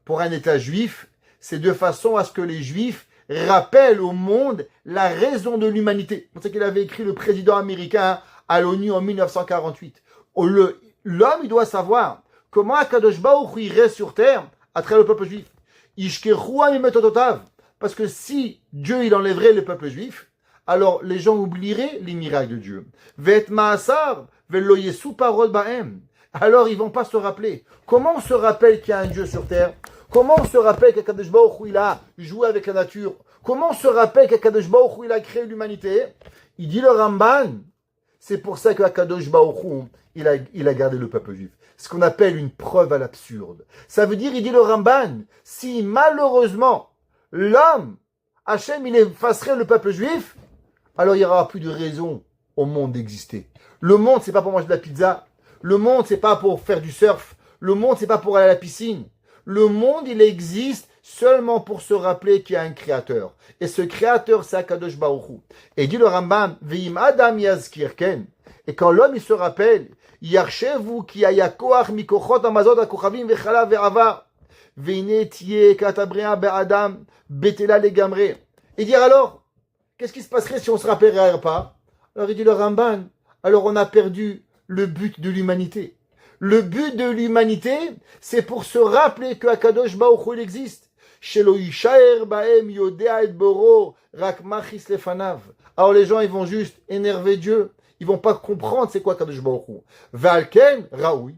pour un État juif, c'est de façon à ce que les juifs rappellent au monde la raison de l'humanité. C'est qu'il avait écrit le président américain à l'ONU en 1948. L'homme, il doit savoir comment Akadosh Baruch Hu il reste sur terre à travers le peuple juif. Parce que si Dieu il enlèverait le peuple juif, alors les gens oublieraient les miracles de Dieu. Vet ma'asar velo yesu parod ba'em. Alors ils vont pas se rappeler. Comment on se rappelle qu'il y a un Dieu sur terre? Comment on se rappelle qu'Akadosh Baruch Hu, il a joué avec la nature? Comment on se rappelle qu'Akadosh Baruch Hu, il a créé l'humanité? Il dit le Ramban, c'est pour ça qu'Akadosh Baruch Hu, il a gardé le peuple juif. Ce qu'on appelle une preuve à l'absurde. Ça veut dire, il dit le Ramban, si malheureusement l'homme, Hachem, il effacerait le peuple juif, alors il n'y aura plus de raison au monde d'exister. Le monde, c'est pas pour manger de la pizza. Le monde, c'est pas pour faire du surf. Le monde, c'est pas pour aller à la piscine. Le monde, il existe seulement pour se rappeler qu'il y a un créateur. Et ce créateur, c'est Akadosh Baruch Hu. Et dit le Rambam, Ve'im Adam yazkir ken. Et quand l'homme, il se rappelle, Yarshevu ki ayakoach mikochot amazot akochavim vechalav ve'ava. Ve'ine tiye katabrea be'adam betela legamre. Et dire alors, qu'est-ce qui se passerait si on se rappellerait pas? Alors il dit le Ramban, alors on a perdu le but de l'humanité. Le but de l'humanité, c'est pour se rappeler que Akadosh Baruch Hu il existe. Shelo yishaer baem yodea et boro rak machis lefanav. Alors les gens, ils vont juste énerver Dieu. Ils vont pas comprendre c'est quoi Akadosh Baruch Hu. Valken raoui.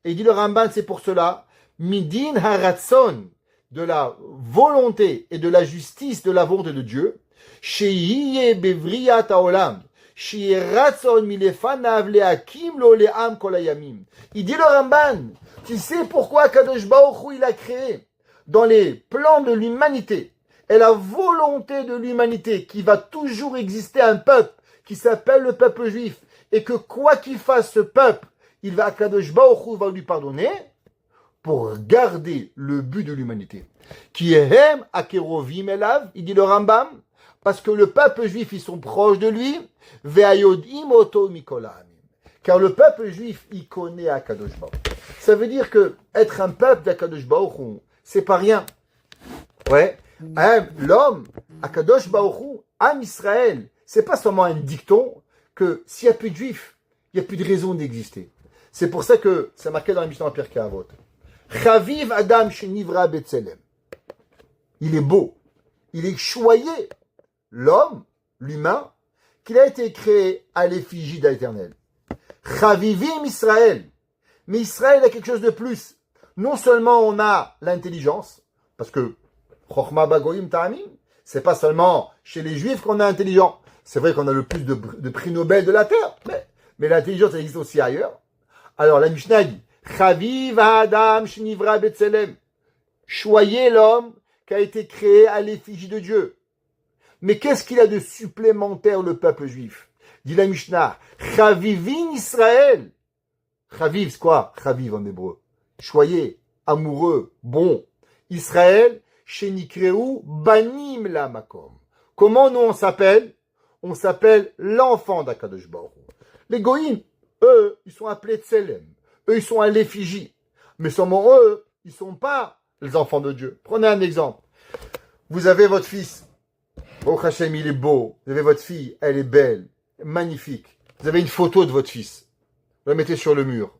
Et il dit le Ramban, c'est pour cela, midin haratson, de la volonté et de la justice de la volonté de Dieu, sheyiye bevriyat haolam. Il dit le Ramban, tu sais pourquoi Kadosh Baruch Hu il a créé dans les plans de l'humanité et la volonté de l'humanité qu'il va toujours exister un peuple qui s'appelle le peuple juif et que quoi qu'il fasse ce peuple, Kadosh Baruch Hu va lui pardonner pour garder le but de l'humanité. Qui est akerovim elav, il dit le Rambam, parce que le peuple juif, ils sont proches de lui, car le peuple juif, il connaît Akadosh Baruch Hu. Ça veut dire que être un peuple d'Akadosh Baruch Hu, c'est pas rien. Ouais. L'homme, Akadosh Baruch Hu, Am Israël, c'est pas seulement un dicton que s'il n'y a plus de juifs, il n'y a plus de raison d'exister. C'est pour ça que c'est marqué dans la Mishnah en Pirkei Avot. Chaviv Adam Shenivra Betzelem. Il est beau, il est choyé. L'homme, l'humain, qu'il a été créé à l'effigie d'Éternel. Chavivim Israël. Mais Israël a quelque chose de plus. Non seulement on a l'intelligence, parce que Chochma Bagoyim Ta'amim, c'est pas seulement chez les Juifs qu'on est intelligent. C'est vrai qu'on a le plus de prix Nobel de la Terre, mais l'intelligence elle existe aussi ailleurs. Alors la Mishnah dit, Chaviv Adam Shnivra Betzelem. Choyez l'homme qui a été créé à l'effigie de Dieu. Mais qu'est-ce qu'il a de supplémentaire le peuple juif? Dit la Mishnah, Chavivin Israël. Chaviv, c'est quoi? Chaviv en hébreu. Choyé, amoureux, bon. Israël, Shenikreu, Banim la Makom. Comment nous on s'appelle? On s'appelle l'enfant d'Akadosh Baruch Hu. Les Goïm, eux, ils sont appelés Tselem. Eux, ils sont à l'effigie. Mais seulement eux, ils sont pas les enfants de Dieu. Prenez un exemple. Vous avez votre fils. Oh Hachem, il est beau. Vous avez votre fille, elle est belle, magnifique. Vous avez une photo de votre fils. Vous la mettez sur le mur.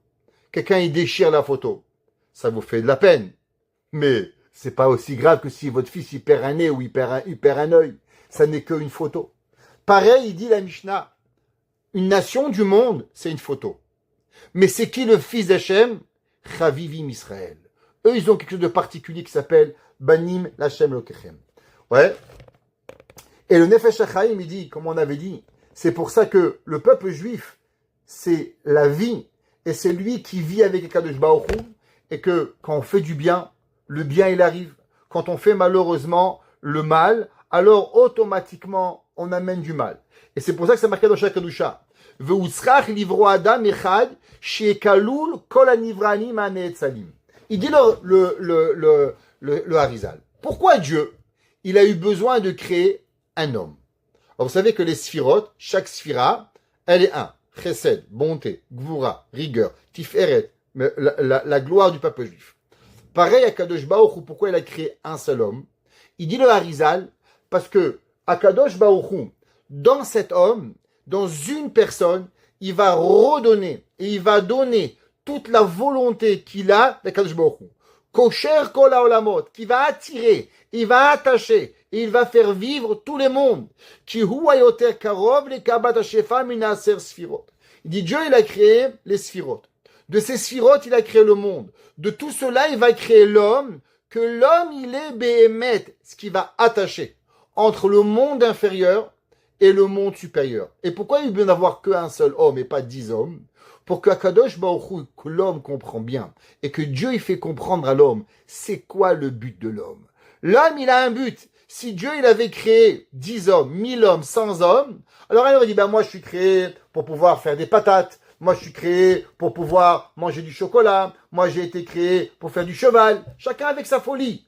Quelqu'un, il déchire la photo. Ça vous fait de la peine. Mais c'est pas aussi grave que si votre fils, il perd un nez ou il perd un œil. Ça n'est qu'une photo. Pareil, il dit la Mishnah. Une nation du monde, c'est une photo. Mais c'est qui le fils d'Hachem? Chavivim Israël. Eux, ils ont quelque chose de particulier qui s'appelle Banim Lachem Lokechem. Ouais. Et le Nefesh HaChaim, il dit, comme on avait dit, c'est pour ça que le peuple juif, c'est la vie, et c'est lui qui vit avec Akadosh Baruch Hu, et que quand on fait du bien, le bien il arrive. Quand on fait malheureusement le mal, alors automatiquement on amène du mal. Et c'est pour ça que c'est marqué dans Shah Kedusha. Ve'utzrach livro adam echad shekalul kol hanivranim haneetzalim. Il dit le Harizal. Pourquoi Dieu, il a eu besoin de créer un homme? Alors vous savez que les sphirotes, chaque sphira, elle est un. Chesed, bonté, gvura, rigueur, tiferet, la gloire du peuple juif. Pareil à Kadosh Baruch Hu, pourquoi il a créé un seul homme? Il dit le Harizal, parce que Akadosh Baruch Hu, dans cet homme, dans une personne, il va redonner et il va donner toute la volonté qu'il a d'Akadosh Baruch Hu. kosher kol haolamot, qui va attirer, il va attacher, et il va faire vivre tous les mondes. Ki hu hayoter karov le kabat hashefa min aser sfirot. Il dit Dieu, il a créé les sphirot. De ces sphirot, il a créé le monde. De tout cela, il va créer l'homme, que l'homme, il est béhémet, ce qui va attacher entre le monde inférieur et le monde supérieur. Et pourquoi il veut n'avoir qu'un seul homme et pas 10 hommes? Pour que Akadosh Baruch Hu, que l'homme comprend bien, et que Dieu, il fait comprendre à l'homme, c'est quoi le but de l'homme? L'homme, il a un but. Si Dieu, il avait créé 10 hommes, 1000 hommes, 100 hommes, alors il aurait dit, moi, je suis créé pour pouvoir faire des patates. Moi, je suis créé pour pouvoir manger du chocolat. Moi, j'ai été créé pour faire du cheval. Chacun avec sa folie.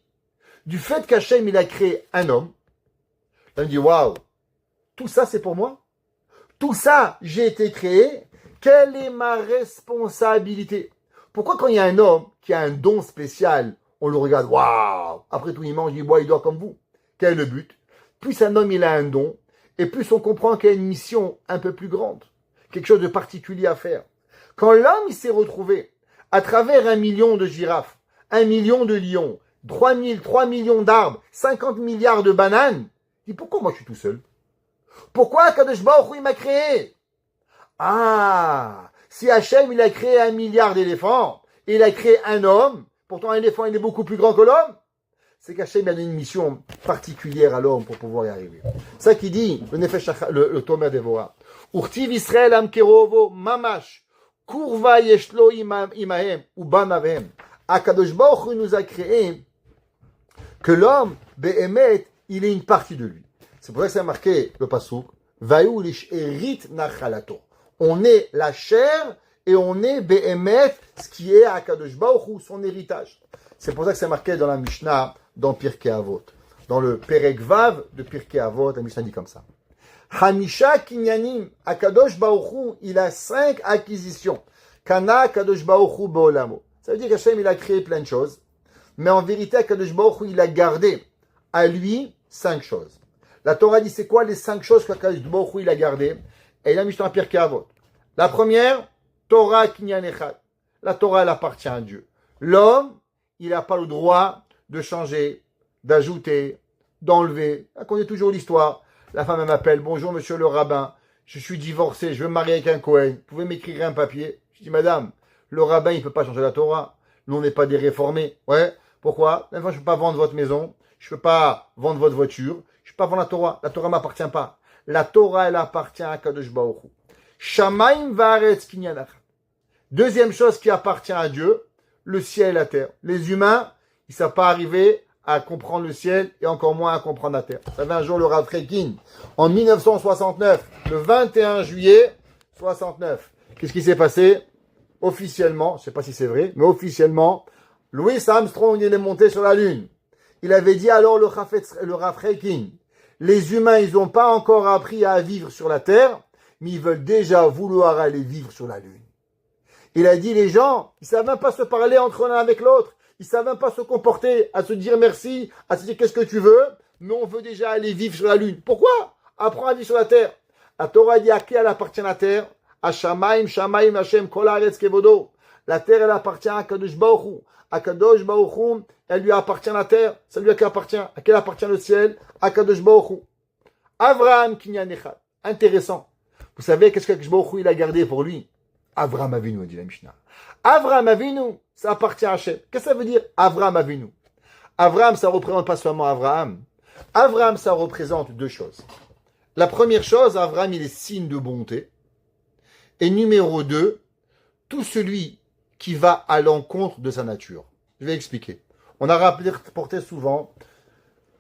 Du fait qu'Hachem, il a créé un homme, il me dit, waouh, tout ça, c'est pour moi? Tout ça, j'ai été créé. Quelle est ma responsabilité? Pourquoi quand il y a un homme qui a un don spécial, on le regarde, waouh, après tout, il mange, il boit, il dort comme vous. Quel est le but? Plus un homme, il a un don, et plus on comprend qu'il y a une mission un peu plus grande. Quelque chose de particulier à faire. Quand l'homme, il s'est retrouvé à travers 1 million de girafes, 1 million de lions, 3 millions d'arbres, 50 milliards de bananes, il dit, pourquoi moi je suis tout seul? Pourquoi Kadosh Baruch Hu, il m'a créé? Ah, si Hachem, il a créé 1 milliard d'éléphants, et il a créé un homme, pourtant un éléphant, il est beaucoup plus grand que l'homme, c'est qu'Hachem a donné une mission particulière à l'homme pour pouvoir y arriver. C'est ça qui dit, le Nefesh, le Tomer Devorah. Urtiv Israël am kerovo mamash, kurva yeshlo imahem, ou banavehem. Akadosh Baruch Hu nous a créé que l'homme, behemet, il est une partie de lui. C'est pour ça que c'est marqué le pasuk, vayu lish erit nachalato. On est la chair et on est behemet, ce qui est Akadosh Baruch Hu, son héritage. C'est pour ça que c'est marqué dans la Mishnah, dans Pirkei Avot. Dans le Perek Vav de Pirkei Avot, la Mishnah dit comme ça. Hamisha kinyanim, Akadosh Baruch Hu, il a 5 acquisitions. Kana Akadosh Baruch Hu be'olamo. Ça veut dire qu'Hachem, il a créé plein de choses. Mais en vérité, Akadosh Baruch Hu, il a gardé à lui 5 choses. La Torah dit, c'est quoi les 5 choses qu'Akadosh Baruch Hu, il a gardées? Et il a mis dans Pirkei Avot. La première, Torah kinyan echad. La Torah, elle appartient à Dieu. L'homme, il n'a pas le droit de changer, d'ajouter, d'enlever. On connaît toujours l'histoire. La femme, elle m'appelle, bonjour monsieur le rabbin, je suis divorcé, je veux me marier avec un Cohen, vous pouvez m'écrire un papier? Je dis, madame, le rabbin, il ne peut pas changer la Torah. Nous, on n'est pas des réformés. Ouais, pourquoi? Même fois, je ne peux pas vendre votre maison, je ne peux pas vendre votre voiture, je ne peux pas vendre la Torah. La Torah ne m'appartient pas. La Torah, elle appartient à Kadosh Baruch Hu. Shamaim va'aretz kinyanach. Deuxième chose qui appartient à Dieu, le ciel et la terre. Les humains, ils ne savent pas arriver à comprendre le ciel et encore moins à comprendre la terre. Ça fait un jour le Rav Freikin, en 1969, le 21 juillet 69. Qu'est-ce qui s'est passé? Officiellement, je ne sais pas si c'est vrai, mais officiellement, Louis Armstrong, il est monté sur la Lune. Il avait dit alors le Rav Freikin, les humains, ils n'ont pas encore appris à vivre sur la terre, mais ils veulent déjà vouloir aller vivre sur la Lune. Il a dit, les gens, ils ne savent même pas se parler entre l'un avec l'autre. Ils ne savent même pas se comporter, à se dire merci, à se dire qu'est-ce que tu veux, mais on veut déjà aller vivre sur la Lune. Pourquoi? Apprends à vivre sur la terre. La Torah dit à qui elle appartient la terre? À Shamaim, Shamaim, Hashem, Kol Haaretz Kevodo. La terre, elle appartient à Kadosh Baruch Hu. À Kadosh Baruch Hu, elle lui appartient la terre. Ça lui appartient. À qui appartient le ciel? À Kadosh Baruch Hu. Avraham Kinyan Echad. Intéressant. Vous savez qu'est-ce que Kadosh Baruch Hu il a gardé pour lui? Avraham Avinu, dit la Mishnah. Avraham Avinu, ça appartient à Hachem. Qu'est-ce que ça veut dire, Avraham Avinu? Avraham, ça ne représente pas seulement Avraham. Avraham, ça représente 2 choses. La première chose, Avraham, il est signe de bonté. Et numéro 2, tout celui qui va à l'encontre de sa nature. Je vais expliquer. On a rapporté souvent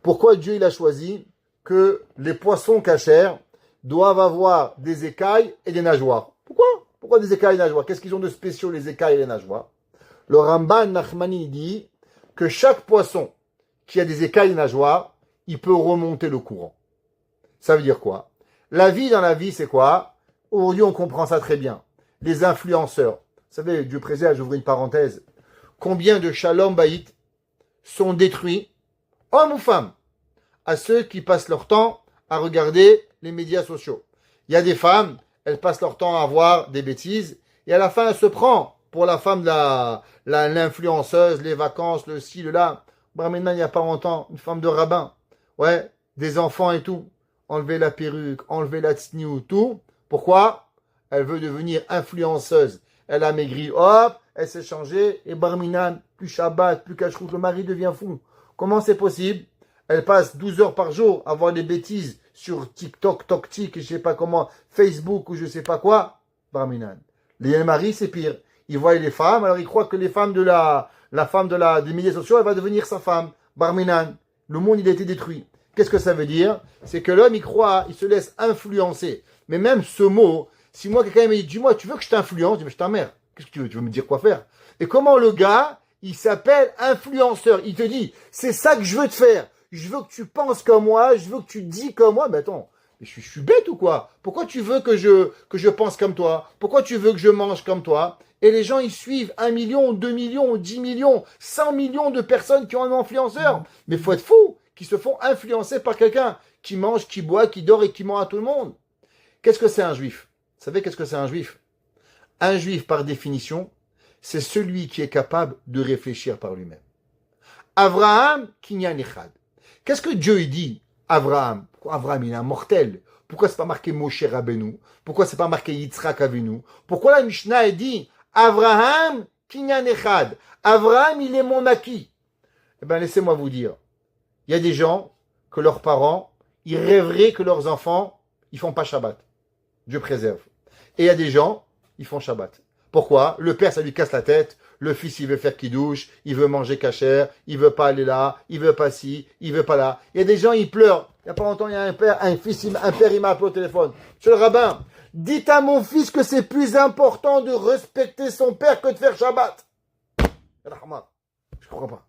pourquoi Dieu il a choisi que les poissons cachers doivent avoir des écailles et des nageoires. Pourquoi des écailles et des nageoires? Qu'est-ce qu'ils ont de spéciaux, les écailles et les nageoires? Le Ramban Nachmani dit que chaque poisson qui a des écailles et des nageoires, il peut remonter le courant. Ça veut dire quoi? La vie dans la vie, c'est quoi? Aujourd'hui, on comprend ça très bien. Les influenceurs. Vous savez, Dieu préserve, j'ouvre une parenthèse. Combien de shalom baït sont détruits, hommes ou femmes, à ceux qui passent leur temps à regarder les médias sociaux. Il y a des femmes, elles passent leur temps à voir des bêtises, et à la fin, elles se prennent pour la femme de l'influenceuse, les vacances, le ci, le là. Bar Minan, il n'y a pas longtemps, une femme de rabbin. Ouais, des enfants et tout. Enlever la perruque, enlever la tsniou, tout. Pourquoi? Elle veut devenir influenceuse. Elle a maigri, hop, elle s'est changée. Et Bar Minan, plus Shabbat, plus Kashrut, le mari devient fou. Comment c'est possible? Elle passe 12 heures par jour à voir des bêtises sur TikTok, TokTik, je sais pas comment, Facebook ou je sais pas quoi. Bar Minan. Les maris, c'est pire. Ils voient les femmes, alors ils croient que les femmes de des médias sociaux, elle va devenir sa femme. Bar Minan. Le monde, il a été détruit. Qu'est-ce que ça veut dire? C'est que l'homme, il croit, il se laisse influencer. Mais même ce mot, si moi, quelqu'un me dit, dis-moi, tu veux que je t'influence? Je dis, mais je t'emmerde. Qu'est-ce que tu veux? Tu veux me dire quoi faire? Et comment le gars, il s'appelle influenceur? Il te dit, c'est ça que je veux te faire. Je veux que tu penses comme moi, je veux que tu dis comme moi. Mais attends, je suis bête ou quoi? Pourquoi tu veux que je pense comme toi? Pourquoi tu veux que je mange comme toi? Et les gens, ils suivent 1 million, 2 millions, 10 millions, 100 millions de personnes qui ont un influenceur. Mais il faut être fou, qui se font influencer par quelqu'un qui mange, qui boit, qui dort et qui ment à tout le monde. Qu'est-ce que c'est un juif? Vous savez qu'est-ce que c'est un juif? Un juif, par définition, c'est celui qui est capable de réfléchir par lui-même. Avraham, kinyan echad. Qu'est-ce que Dieu dit? Avraham, il est un mortel. Pourquoi c'est pas marqué Moshe Rabbeinu? Pourquoi c'est pas marqué Yitzhak Avinu? Pourquoi la Mishnah dit Avraham, kinyan echad? Avraham, il est mon acquis. Eh bien, laissez-moi vous dire. Il y a des gens que leurs parents, ils rêveraient que leurs enfants, ils font pas Shabbat. Dieu préserve. Et il y a des gens, ils font Shabbat. Pourquoi? Le père, ça lui casse la tête. Le fils, il veut faire kidouche, il veut manger cachère, il veut pas aller là, il veut pas ci, il veut pas là. Il y a des gens, ils pleurent. Il y a pas longtemps, il y a un père, un père, il m'a appelé au téléphone. Monsieur le rabbin, dites à mon fils que c'est plus important de respecter son père que de faire Shabbat. Je comprends pas.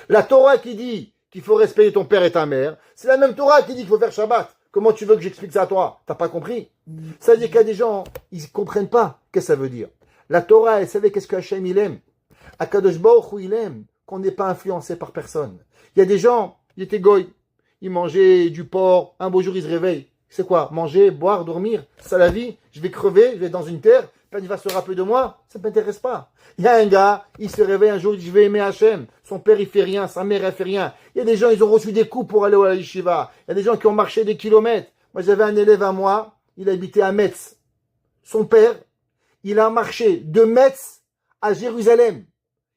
La Torah qui dit qu'il faut respecter ton père et ta mère, c'est la même Torah qui dit qu'il faut faire Shabbat. Comment tu veux que j'explique ça à toi? T'as pas compris? Ça veut dire qu'il y a des gens, ils comprennent pas qu'est-ce que ça veut dire. La Torah, elle savait qu'est-ce que Hachem il aime. Akadosh Baruch Hu, il aime qu'on n'est pas influencé par personne. Il y a des gens, ils étaient goy, ils mangeaient du porc, un beau jour ils se réveillent. C'est quoi? Manger, boire, dormir, c'est ça la vie. Je vais crever, je vais être dans une terre, puis il va se rappeler de moi, ça ne m'intéresse pas. Il y a un gars, il se réveille un jour, il dit je vais aimer Hachem. Son père il fait rien, sa mère elle fait rien. Il y a des gens, ils ont reçu des coups pour aller à la yeshiva. Il y a des gens qui ont marché des kilomètres. Moi j'avais un élève à moi, il habitait à Metz. Son père, il a marché de Metz à Jérusalem.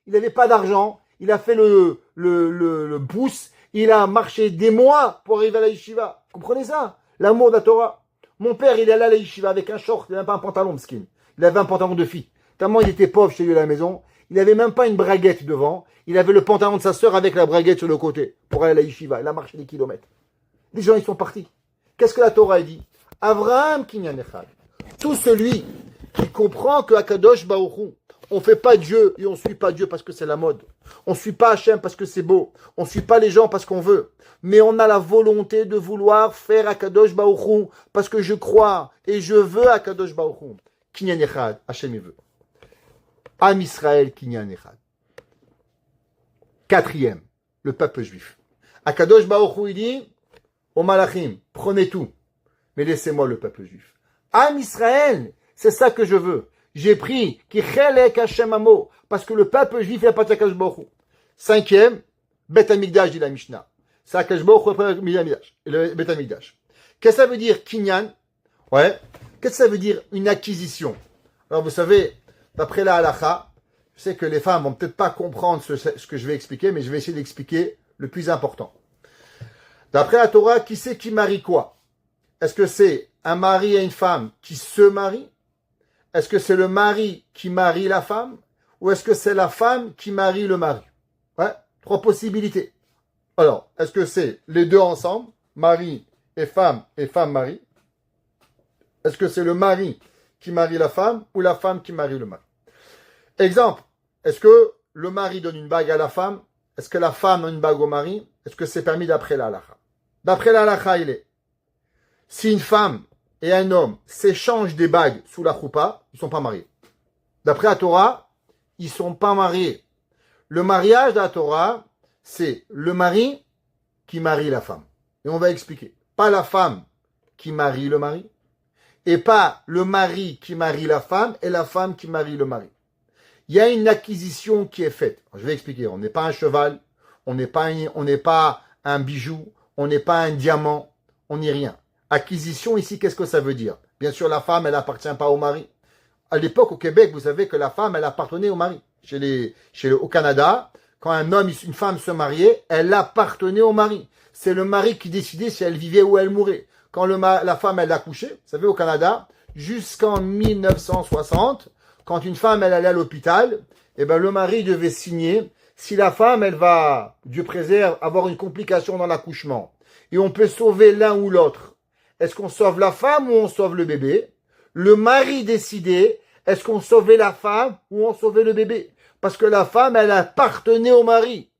Il n'avait pas d'argent. Il a fait le pouce. Il a marché des mois pour arriver à la yeshiva. Comprenez ça? L'amour de la Torah. Mon père, il est allé à la yeshiva avec un short. Il n'avait même pas un pantalon, mskin. Il avait un pantalon de fille. Tellement il était pauvre chez lui à la maison. Il n'avait même pas une braguette devant. Il avait le pantalon de sa sœur avec la braguette sur le côté pour aller à la yeshiva. Il a marché des kilomètres. Les gens, ils sont partis. Qu'est-ce que la Torah dit? Avraham kinyan echad. Tout celui qui comprend que Akadosh Baruch Hu, on fait pas Dieu et on suit pas Dieu parce que c'est la mode. On suit pas Hachem parce que c'est beau. On suit pas les gens parce qu'on veut. Mais on a la volonté de vouloir faire Akadosh Baruch Hu parce que je crois et je veux Akadosh Baruch Hu. Kinyan echad, Hachem il veut. Am Israël kinyan echad. Quatrième, le peuple juif. Akadosh Baruch Hu il dit aux malachim, prenez tout, mais laissez-moi le peuple juif. Am Israël, c'est ça que je veux. J'ai pris qui chelek Hashem amo, parce que le peuple juif il appartient à Akadosh Baruch Hu. Cinquième, Bet Hamikdash dit la Mishnah. C'est Akadosh Baruch Hu le Bet Hamikdash. Qu'est-ce que ça veut dire kinyan? Ouais. Qu'est-ce que ça veut dire une acquisition? Alors vous savez, d'après la halakha, je sais que les femmes vont peut-être pas comprendre ce que je vais expliquer, mais je vais essayer d'expliquer le plus important. D'après la Torah, qui c'est qui marie quoi? Est-ce que c'est un mari et une femme qui se marient? Est-ce que c'est le mari qui marie la femme? Ou est-ce que c'est la femme qui marie le mari? Ouais, 3 possibilités. Alors, est-ce que c'est les deux ensemble, mari et femme mari? Est-ce que c'est le mari qui marie la femme ou la femme qui marie le mari? Exemple, est-ce que le mari donne une bague à la femme? Est-ce que la femme donne une bague au mari? Est-ce que c'est permis d'après la halakha? D'après la halakha, il est. Si une femme et un homme s'échangent des bagues sous la choupa, ils ne sont pas mariés. D'après la Torah, ils ne sont pas mariés. Le mariage de la Torah, c'est le mari qui marie la femme. Et on va expliquer. Pas la femme qui marie le mari, et pas le mari qui marie la femme et la femme qui marie le mari. il y a une acquisition qui est faite. Je vais expliquer. On n'est pas un cheval, on n'est pas un bijou, on n'est pas un diamant, on n'est rien. Acquisition ici, qu'est-ce que ça veut dire? Bien sûr, la femme, elle appartient pas au mari. À l'époque, au Québec, vous savez que la femme, elle appartenait au mari. Au Canada, quand un homme, une femme se mariait, elle appartenait au mari. C'est le mari qui décidait si elle vivait ou elle mourait. Quand la femme, elle accouchait, vous savez, au Canada, jusqu'en 1960, quand une femme, elle allait à l'hôpital, eh ben, le mari devait signer si la femme, elle va, Dieu préserve, avoir une complication dans l'accouchement. Et on peut sauver l'un ou l'autre. Est-ce qu'on sauve la femme ou on sauve le bébé? Le mari décidait, est-ce qu'on sauvait la femme ou on sauvait le bébé? Parce que la femme, elle appartenait au mari.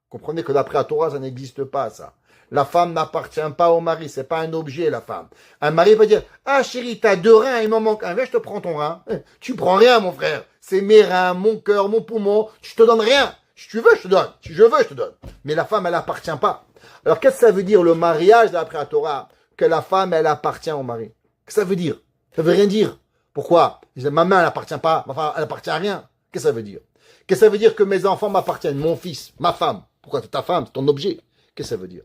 Comprenez que d'après la Torah, ça n'existe pas, ça. La femme n'appartient pas au mari, c'est pas un objet, la femme. Un mari va dire, ah chérie, t'as 2 reins, il m'en manque un, viens, je te prends ton rein. Tu prends rien, mon frère. C'est mes reins, mon cœur, mon poumon, je te donne rien. Si tu veux, je te donne. Si je veux, je te donne. Mais la femme, elle appartient pas. Alors, qu'est-ce que ça veut dire, le mariage d'après la Torah? Que la femme, elle appartient au mari. Qu'est-ce que ça veut dire? Ça veut rien dire. Pourquoi? Ma main, elle appartient pas, ma femme, elle appartient à rien. Qu'est-ce que ça veut dire? Qu'est-ce que ça veut dire que mes enfants m'appartiennent? Mon fils, ma femme. Pourquoi? C'est ta femme, c'est ton objet. Qu'est-ce que ça veut dire?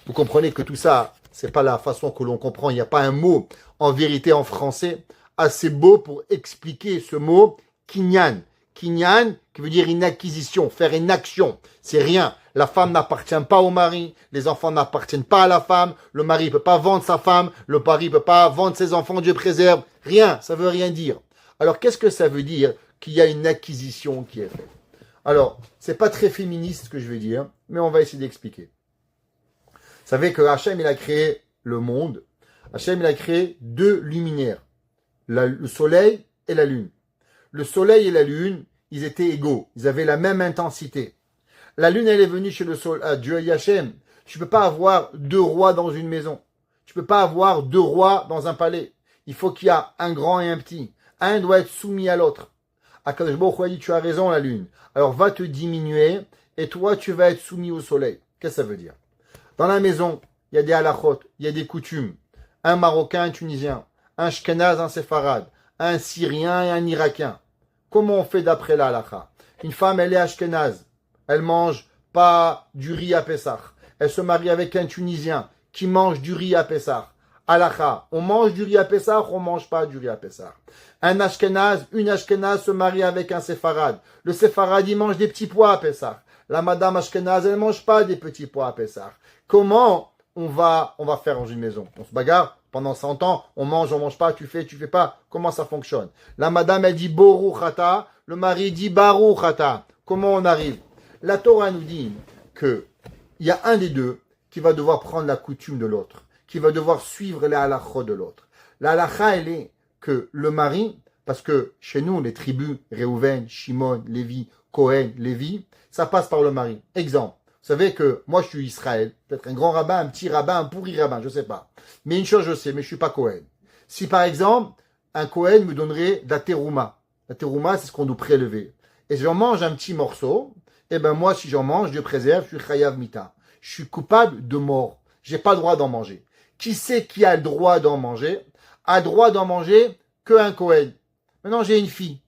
Vous comprenez que tout ça, c'est pas la façon que l'on comprend. Il n'y a pas un mot, en vérité, en français, assez beau pour expliquer ce mot, kinyan. Kinyan, qui veut dire une acquisition, faire une action. C'est rien. La femme n'appartient pas au mari, les enfants n'appartiennent pas à la femme, le mari ne peut pas vendre sa femme, le mari ne peut pas vendre ses enfants, Dieu préserve. Rien, ça veut rien dire. Alors, qu'est-ce que ça veut dire qu'il y a une acquisition qui est faite? Alors, c'est pas très féministe ce que je vais dire, mais on va essayer d'expliquer. Vous savez que Hachem, il a créé le monde. Hachem, il a créé 2 luminaires, le soleil et la lune. Le soleil et la lune, ils étaient égaux, ils avaient la même intensité. La lune, elle est venue chez le soleil, à Dieu et Hachem. Tu peux pas avoir 2 rois dans une maison. Tu peux pas avoir 2 rois dans un palais. Il faut qu'il y ait un grand et un petit. Un doit être soumis à l'autre. Akadosh Baruch Hu a dit, tu as raison, la lune. Alors va te diminuer et toi, tu vas être soumis au soleil. Qu'est-ce que ça veut dire? Dans la maison, il y a des halachot, il y a des coutumes. Un Marocain, un Tunisien, un Shkenaz, un Séfarade, un Syrien et un Irakien. Comment on fait d'après la halakha? Une femme, elle est Ashkenaz. Elle mange pas du riz à Pessah. Elle se marie avec un Tunisien qui mange du riz à Pessah. Halakha, on mange du riz à Pessah, on mange pas du riz à Pessah. Un Ashkenaz, une Ashkenaz se marie avec un Séfarade. Le Séfarade, il mange des petits pois à Pessah. La madame Ashkenaz, elle mange pas des petits pois à Pessah. Comment on va faire dans une maison? On se bagarre pendant 100 ans, on mange pas, tu fais pas. Comment ça fonctionne? La madame, elle dit Boru Chata, le mari dit Baru Chata. Comment on arrive? La Torah nous dit que il y a un des deux qui va devoir prendre la coutume de l'autre, qui va devoir suivre les halachot de l'autre. La halacha, elle est que le mari, parce que chez nous, les tribus, Réhouven, Shimon, Lévi, Cohen, Lévi, ça passe par le mari. Exemple. Vous savez que moi, je suis Israël, peut-être un grand rabbin, un petit rabbin, un pourri rabbin, je sais pas. Mais une chose, je sais, mais je suis pas Cohen. Si par exemple, un Cohen me donnerait de la terouma. La terouma, c'est ce qu'on nous prélevait. Et j'en mange un petit morceau, et ben moi, si j'en mange, Dieu préserve, je suis chayav mita. Je suis coupable de mort. J'ai pas le droit d'en manger. Qui c'est qui a le droit d'en manger? A le droit d'en manger qu'un Cohen. Maintenant, j'ai une fille.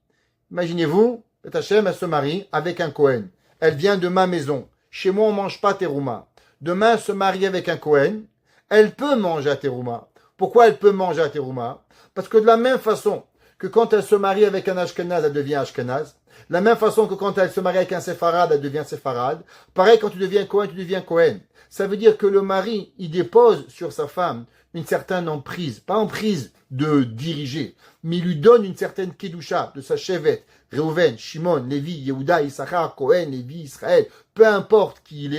Imaginez-vous, Hachem, elle se marie avec un Cohen. Elle vient de ma maison. Chez moi, on mange pas terouma. Demain, elle se marie avec un Cohen. Elle peut manger à terouma. Pourquoi elle peut manger à terouma? Parce que de la même façon que quand elle se marie avec un Ashkenaz, elle devient Ashkenaz. De la même façon que quand elle se marie avec un Séfarade, elle devient Séfarade. Pareil, quand tu deviens Cohen, tu deviens Cohen. Ça veut dire que le mari, il dépose sur sa femme une certaine emprise. Pas emprise de diriger, mais il lui donne une certaine kedusha de sa chevet. Réhouven, Shimon, Lévi, Yehuda, Issachar, Cohen, Lévi, Israël, peu importe qui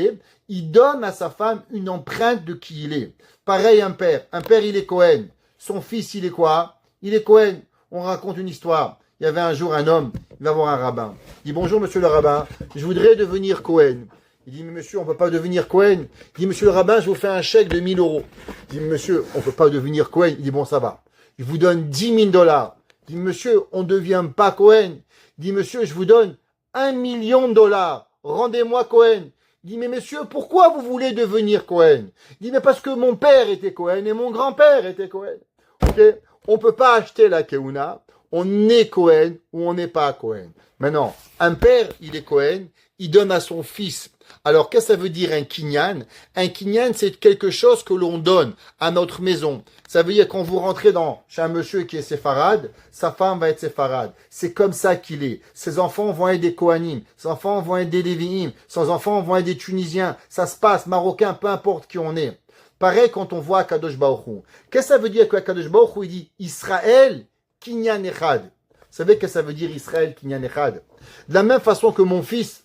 il donne à sa femme une empreinte de qui il est. Pareil, un père, il est Cohen. Son fils, il est quoi? Il est Cohen. On raconte une histoire. Il y avait un jour un homme, il va voir un rabbin. Il dit, bonjour monsieur le rabbin, je voudrais devenir Cohen. Il dit, mais monsieur, on ne peut pas devenir Cohen. Il dit, monsieur le rabbin, je vous fais un chèque de 1000 euros. Il dit, monsieur, on ne peut pas devenir Cohen. Il dit, bon, ça va. Je vous donne 10 000 dollars. Il dit, monsieur, on ne devient pas Cohen. Il dit, monsieur, je vous donne 1 million de dollars. Rendez-moi Cohen. Il dit, mais monsieur, pourquoi vous voulez devenir Cohen? Il dit, mais parce que mon père était Cohen et mon grand-père était Cohen. Ok? On ne peut pas acheter la Keuna. on est Cohen ou on n'est pas Cohen. Maintenant, un père, il est Cohen, il donne à son fils. Alors, qu'est-ce que ça veut dire un kinyan? Un kinyan, c'est quelque chose que l'on donne à notre maison. Ça veut dire quand vous rentrez chez un monsieur qui est séfarade, sa femme va être séfarade. C'est comme ça qu'il est. Ses enfants vont être des Kohanim. Ses enfants vont être des Lévi'im. Ses enfants vont être des Tunisiens. Ça se passe, Marocains, peu importe qui on est. Pareil quand on voit Kadosh Baruch Hu. Qu'est-ce que ça veut dire que Kadosh Baruch Hu, il dit Israël kinyan echad? Vous savez ce que ça veut dire Israël kinyan echad? De la même façon que mon fils,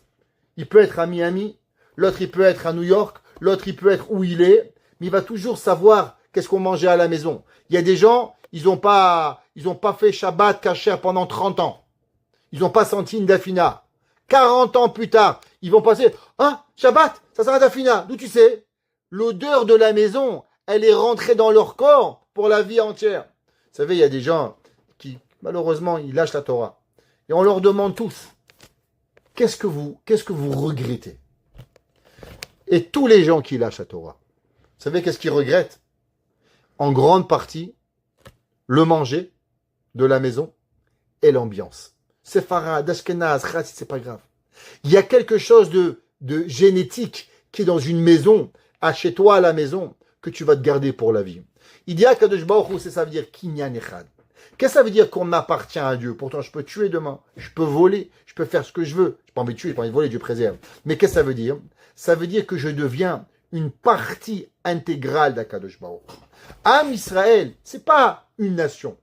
il peut être à Miami, l'autre il peut être à New York, l'autre il peut être où il est, mais il va toujours savoir qu'est-ce qu'on mangeait à la maison. Il y a des gens, ils ont pas fait Shabbat kasher pendant 30 ans. Ils n'ont pas senti une dafina. 40 ans plus tard, ils vont passer, ah, Shabbat, ça sera dafina. D'où tu sais? L'odeur de la maison, elle est rentrée dans leur corps pour la vie entière. Vous savez, il y a des gens qui, malheureusement, ils lâchent la Torah. Et on leur demande tous, qu'est-ce que vous regrettez? Et tous les gens qui lâchent la Torah, vous savez qu'est-ce qu'ils regrettent? En grande partie, le manger de la maison et l'ambiance. Séfarad, Ashkenaz, Khatsi, c'est pas grave. Il y a quelque chose de génétique qui est dans une maison, chez toi à la maison, que tu vas te garder pour la vie. Il dit à Kadosh Baruch Hu, ça veut dire kinyan echad. Qu'est-ce que ça veut dire qu'on appartient à Dieu? Pourtant, je peux tuer demain, je peux voler, je peux faire ce que je veux. Je n'ai pas envie de tuer, je n'ai pas envie de voler, Dieu préserve. Mais qu'est-ce que ça veut dire? Ça veut dire que je deviens une partie intégrale d'Akadosh Baruch Hu. Am Israël, c'est pas une nation.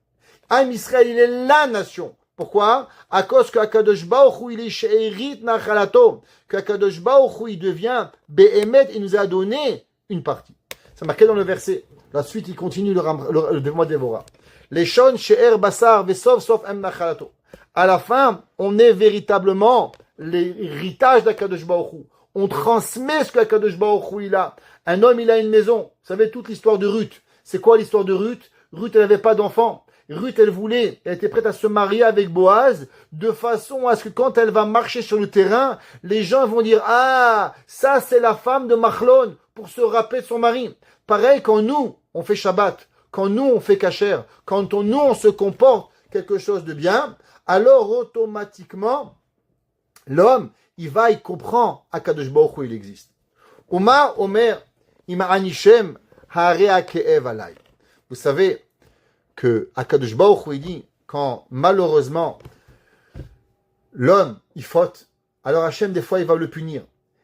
Am Israël, il est la nation. Pourquoi? À cause qu'Akadosh Baruch Hu, il est she'erit nachalato. Qu'Akadosh Baruch Hu, il devient be'emet, il nous a donné une partie. C'est marqué dans le verset. La suite, il continue le mois Dévorah. Les shon she'er basar vesov sof em nachalato. À la fin, on est véritablement l'héritage d'Akadosh Baruch Hu. On transmet ce qu'Akadosh Baruch Hu il a. Un homme, il a une maison. Vous savez toute l'histoire de Ruth. C'est quoi l'histoire de Ruth? Ruth, elle n'avait pas d'enfant. Ruth, elle était prête à se marier avec Boaz, de façon à ce que quand elle va marcher sur le terrain, les gens vont dire, ah, ça c'est la femme de Machlon, pour se rappeler de son mari. Pareil, quand nous, on fait Shabbat, quand nous, on fait Kasher, quand nous, on se comporte quelque chose de bien, alors automatiquement, l'homme, il comprend Akadosh Baruch Hu, il existe. Uma Omer, Ima Anishem, Harea Ke'ev Alay. Vous savez que Akadosh Baruch Hu, il dit, quand malheureusement, l'homme, il faute, alors Hachem, des fois, il va le punir.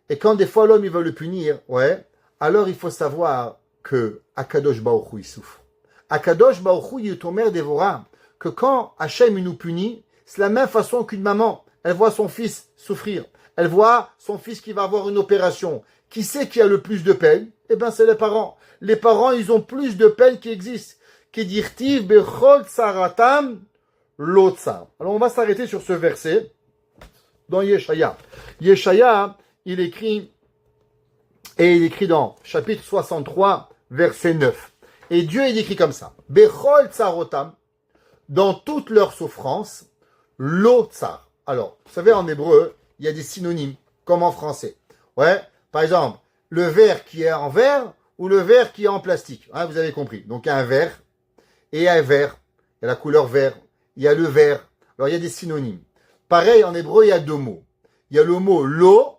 Et quand des fois, l'homme, il va le punir, ouais, alors il faut savoir que Akadosh Baruch Hu, il souffre. Akadosh Baruch Hu, il est au Omer Dévorah, que quand Hachem, il nous punit, c'est la même façon qu'une maman, elle voit son fils souffrir. Elle voit son fils qui va avoir une opération. Qui c'est qui a le plus de peine? Eh bien, c'est les parents. Les parents, ils ont plus de peine qui existent. Kedirtiv bechol tsaratam lo tsar. Alors, on va s'arrêter sur ce verset dans Yeshaya. Yeshaya, il écrit dans chapitre 63, verset 9. Et Dieu, il écrit comme ça. Bechol tsarotam, dans toute leur souffrance, lo tsar. Alors, vous savez, en hébreu, il y a des synonymes, comme en français. Ouais, par exemple, le verre qui est en verre ou le verre qui est en plastique. Hein, vous avez compris. Donc, il y a un verre et un verre. Il y a la couleur vert. Il y a le verre. Alors, il y a des synonymes. Pareil, en hébreu, il y a deux mots. Il y a le mot l'eau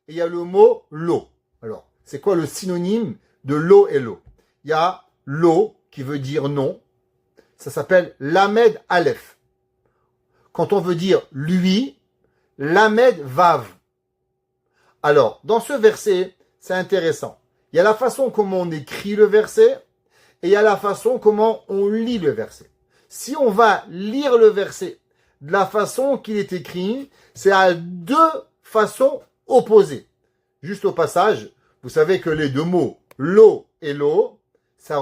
et il y a le mot l'eau. Alors, c'est quoi le synonyme de l'eau et l'eau? Il y a l'eau qui veut dire non. Ça s'appelle Lamed Aleph. Quand on veut dire lui, Lamed Vav. Alors, dans ce verset, c'est intéressant. Il y a la façon comment on écrit le verset et il y a la façon comment on lit le verset. Si on va lire le verset de la façon qu'il est écrit, c'est à deux façons opposées. Juste au passage, vous savez que les deux mots, l'eau et l'eau, ça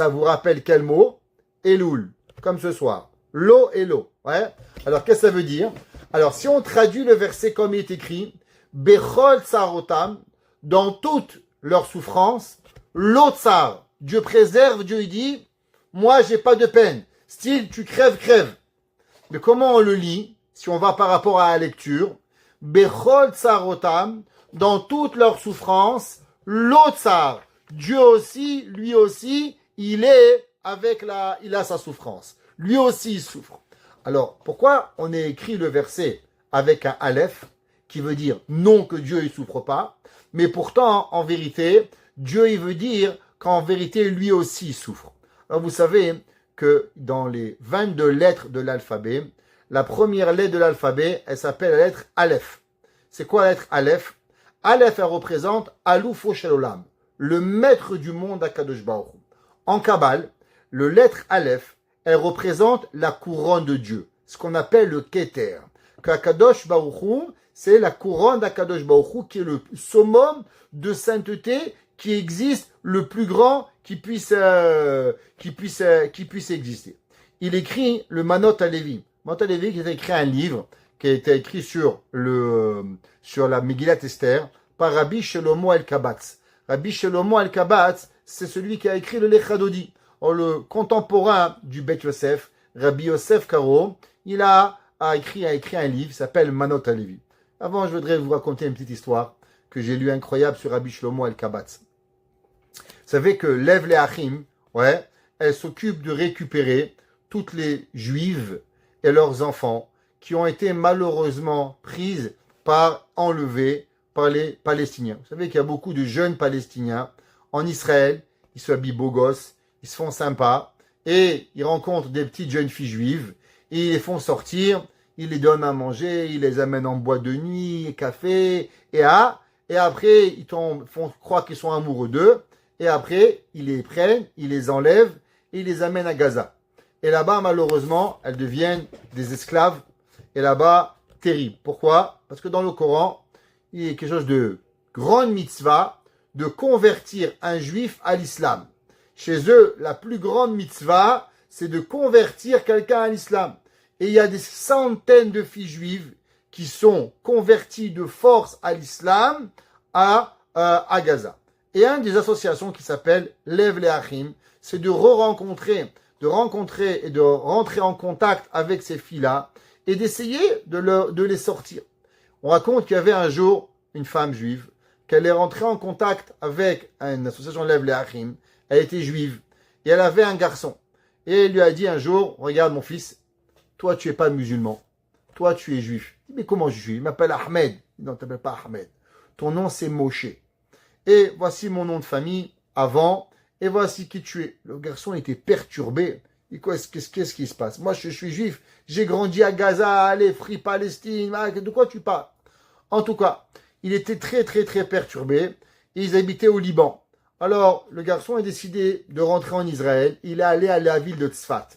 vous rappelle quel mot? Elul, comme ce soir. L'eau et l'eau. Ouais. Alors, qu'est-ce que ça veut dire? Alors, si on traduit le verset comme il est écrit, Bechol tsarotam, dans toute leur souffrance, l'eau tsar, Dieu préserve, Dieu il dit, moi j'ai pas de peine. Style, tu crèves, crève. Mais comment on le lit, si on va par rapport à la lecture? Bechol tsarotam, dans toute leur souffrance, l'eau tsar, Dieu aussi, lui aussi, il a sa souffrance. Lui aussi, il souffre. Alors, pourquoi on a écrit le verset avec un Aleph, qui veut dire non que Dieu ne souffre pas, mais pourtant, en vérité, Dieu il veut dire qu'en vérité, lui aussi souffre. Alors, vous savez que dans les 22 lettres de l'alphabet, la première lettre de l'alphabet, elle s'appelle la lettre Aleph. C'est quoi la lettre Aleph? Aleph, elle représente Aloufo Shalolam, le maître du monde Akadosh Baruch Hu. En Kabbale, le lettre Aleph, elle représente la couronne de Dieu, ce qu'on appelle le Keter. Qu'Akadosh Baruch Hu, c'est la couronne d'Akadosh Baruch Hu, qui est le summum de sainteté qui existe, le plus grand qui puisse exister. Il écrit le Manot HaLevi. Manot HaLevi qui a écrit un livre qui a été écrit sur la Megillat Esther par Rabbi Shlomo El-Kabatz. Rabbi Shlomo El-Kabatz, c'est celui qui a écrit le Lechadodi. Le contemporain du Beth Yosef, Rabbi Yosef Karo, il a écrit un livre qui s'appelle Manot HaLevi. Avant, je voudrais vous raconter une petite histoire que j'ai lue incroyable sur Rabbi Shlomo El-Kabatz. Vous savez que Lev Leachim, elle s'occupe de récupérer toutes les juives et leurs enfants qui ont été malheureusement enlevés par les Palestiniens. Vous savez qu'il y a beaucoup de jeunes Palestiniens en Israël, ils s'habillent beaux gosses, ils se font sympas, et ils rencontrent des petites jeunes filles juives, et ils les font sortir, ils les donnent à manger, ils les amènent en boîte de nuit, café, et après ils font croire qu'ils sont amoureux d'eux, et après ils les prennent, ils les enlèvent, et ils les amènent à Gaza. Et là-bas, malheureusement, elles deviennent des esclaves, et là-bas, terrible. Pourquoi? Parce que dans le Coran, il y a quelque chose de grande mitzvah de convertir un juif à l'islam. Chez eux, la plus grande mitzvah, c'est de convertir quelqu'un à l'islam. Et il y a des centaines de filles juives qui sont converties de force à l'islam à Gaza. Et une des associations qui s'appelle Lev Leachim, c'est de rencontrer et de rentrer en contact avec ces filles-là et d'essayer de les sortir. On raconte qu'il y avait un jour une femme juive, qu'elle est rentrée en contact avec une association Lev Leachim. Elle était juive et elle avait un garçon. Et elle lui a dit un jour, regarde mon fils, toi tu es pas musulman, toi tu es juif. Mais comment je suis? Il m'appelle Ahmed. Non, tu t'appelles pas Ahmed. Ton nom c'est Moshe. Et voici mon nom de famille avant, et voici qui tu es. Le garçon était perturbé. Qu'est-ce qui se passe? Moi je suis juif, j'ai grandi à Gaza, les Free Palestine, de quoi tu parles? En tout cas, il était très très très perturbé, et ils habitaient au Liban. Alors, le garçon a décidé de rentrer en Israël. Il est allé à la ville de Tzfat.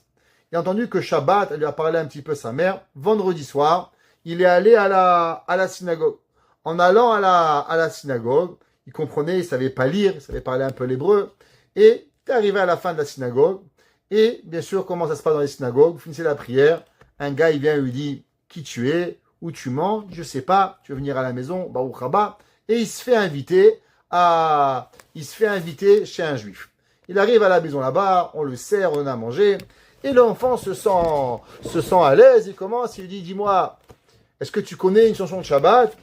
Il a entendu que Shabbat, elle lui a parlé un petit peu sa mère. Vendredi soir, il est allé à la synagogue. En allant à la synagogue, il comprenait, il savait pas lire, il savait parler un peu l'hébreu. Et il est arrivé à la fin de la synagogue. Et bien sûr, comment ça se passe dans les synagogues? Vous finissez la prière. Un gars, il vient et lui dit qui tu es, où tu manges, je sais pas, tu veux venir à la maison, Baruch Haba. Et il se fait inviter chez un juif. Il arrive à la maison là-bas, on le sert, on donne à manger, et l'enfant se sent à l'aise, il commence, il lui dit, dis-moi, est-ce que tu connais une chanson de Shabbat?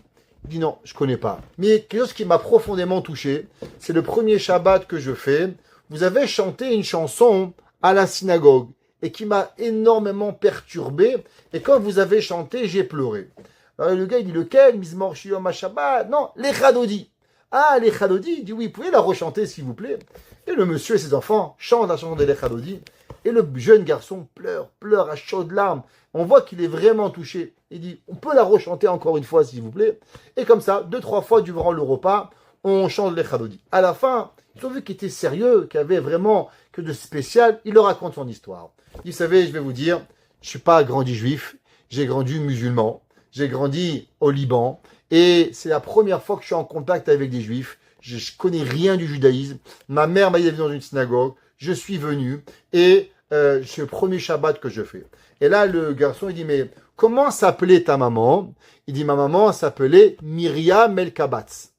Il dit non, je connais pas. Mais quelque chose qui m'a profondément touché, c'est le premier Shabbat que je fais. Vous avez chanté une chanson à la synagogue, et qui m'a énormément perturbé, et quand vous avez chanté, j'ai pleuré. Alors le gars, il dit, lequel? Mizmor Shiyom HaShabbat? Non, l'Echadodi. Ah, l'Echadodi, il dit oui, vous pouvez la rechanter s'il vous plaît. Et le monsieur et ses enfants chantent la chanson de l'Echadodi. Et le jeune garçon pleure à chaudes larmes. On voit qu'il est vraiment touché. Il dit, on peut la rechanter encore une fois s'il vous plaît. Et comme ça, 2-3 fois durant le repas, on chante l'Echadodi. À la fin, ils ont vu qu'il était sérieux, qu'il y avait vraiment que de spécial. Il leur raconte son histoire. Il savait, je vais vous dire, je suis pas grandi juif, j'ai grandi musulman, j'ai grandi au Liban. Et c'est la première fois que je suis en contact avec des juifs. Je connais rien du judaïsme. Ma mère m'a dit d'aller dans une synagogue. Je suis venu et c'est le premier Shabbat que je fais. Et là, le garçon, il dit, mais comment s'appelait ta maman? Il dit, ma maman s'appelait Myriam El-Kabatz.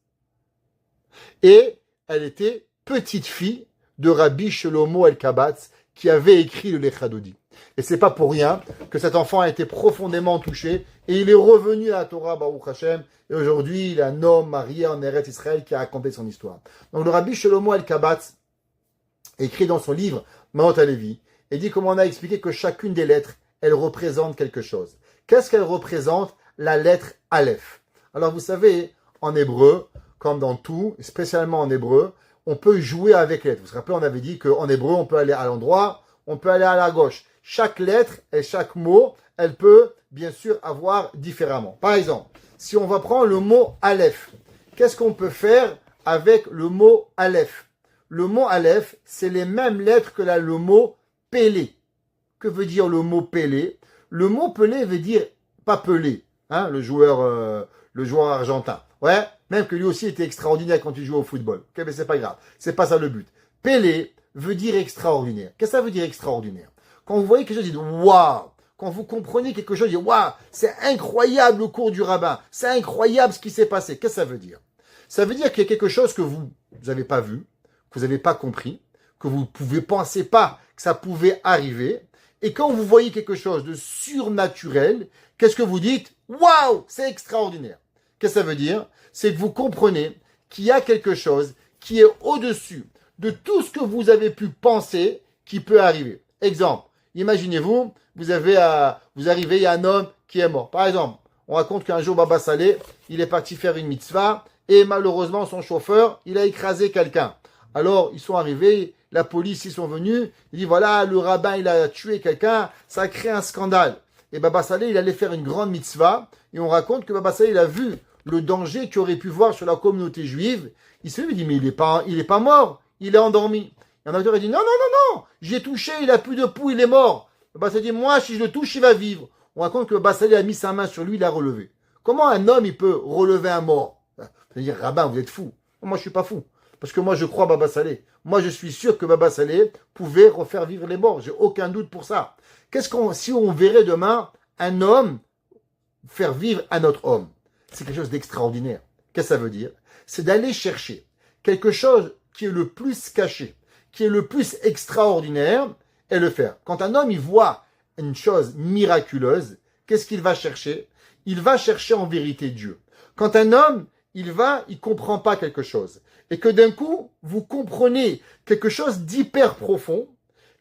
Et elle était petite fille de Rabbi Shlomo El-Kabatz qui avait écrit le Lechadodi. Et c'est pas pour rien que cet enfant a été profondément touché et il est revenu à la Torah, Baruch Hashem, et aujourd'hui il est un homme marié en Eretz Israël qui a raconté son histoire. Donc le Rabbi Shlomo El-Kabatz écrit dans son livre Manot HaLevi et dit comment on a expliqué que chacune des lettres elle représente quelque chose. Qu'est-ce qu'elle représente? La lettre Aleph. Alors vous savez, en hébreu, comme dans tout, spécialement en hébreu, on peut jouer avec les lettres. Vous vous rappelez, on avait dit qu'en hébreu, on peut aller à l'endroit, on peut aller à la gauche. Chaque lettre et chaque mot, elle peut bien sûr avoir différemment. Par exemple, si on va prendre le mot Aleph, qu'est-ce qu'on peut faire avec le mot Aleph? Le mot Aleph, c'est les mêmes lettres que le mot Pelé. Que veut dire le mot Pelé? Le mot Pelé veut dire pas Pelé, hein, le joueur argentin. Ouais, même que lui aussi était extraordinaire quand il jouait au football. Ok, mais c'est pas grave, c'est pas ça le but. Pelé veut dire extraordinaire. Qu'est-ce que ça veut dire extraordinaire? Quand vous voyez quelque chose, vous dites waouh. Quand vous comprenez quelque chose, vous dites waouh, c'est incroyable le cours du rabbin. C'est incroyable ce qui s'est passé. Qu'est-ce que ça veut dire? Ça veut dire qu'il y a quelque chose que vous n'avez pas vu, que vous n'avez pas compris, que vous ne pensez pas que ça pouvait arriver. Et quand vous voyez quelque chose de surnaturel, qu'est-ce que vous dites? Waouh, c'est extraordinaire. Qu'est-ce que ça veut dire? C'est que vous comprenez qu'il y a quelque chose qui est au-dessus de tout ce que vous avez pu penser qui peut arriver. Exemple, imaginez-vous, vous arrivez, il y a un homme qui est mort. Par exemple, on raconte qu'un jour, Baba Saleh, il est parti faire une mitzvah et malheureusement, son chauffeur, il a écrasé quelqu'un. Alors, ils sont arrivés, la police, ils sont venus, il dit, voilà, le rabbin, il a tué quelqu'un, ça a créé un scandale. Et Baba Saleh, il allait faire une grande mitzvah, et on raconte que Baba Saleh, il a vu le danger qu'il aurait pu voir sur la communauté juive. Il se dit, mais il est pas mort, il est endormi. Et un acteur a dit, non, j'ai touché, il a plus de pouls, il est mort. Baba Saleh dit, moi, si je le touche, il va vivre. On raconte que Baba Saleh a mis sa main sur lui, il l'a relevé. Comment un homme, il peut relever un mort? C'est-à-dire, rabbin, vous êtes fou. Moi, je suis pas fou. Parce que moi, je crois Baba Saleh. Moi, je suis sûr que Baba Saleh pouvait refaire vivre les morts. J'ai aucun doute pour ça. Si on verrait demain un homme faire vivre un autre homme? C'est quelque chose d'extraordinaire. Qu'est-ce que ça veut dire? C'est d'aller chercher quelque chose qui est le plus caché, qui est le plus extraordinaire, et le faire. Quand un homme, il voit une chose miraculeuse, qu'est-ce qu'il va chercher? Il va chercher en vérité Dieu. Quand un homme, il comprend pas quelque chose, et que d'un coup, vous comprenez quelque chose d'hyper profond,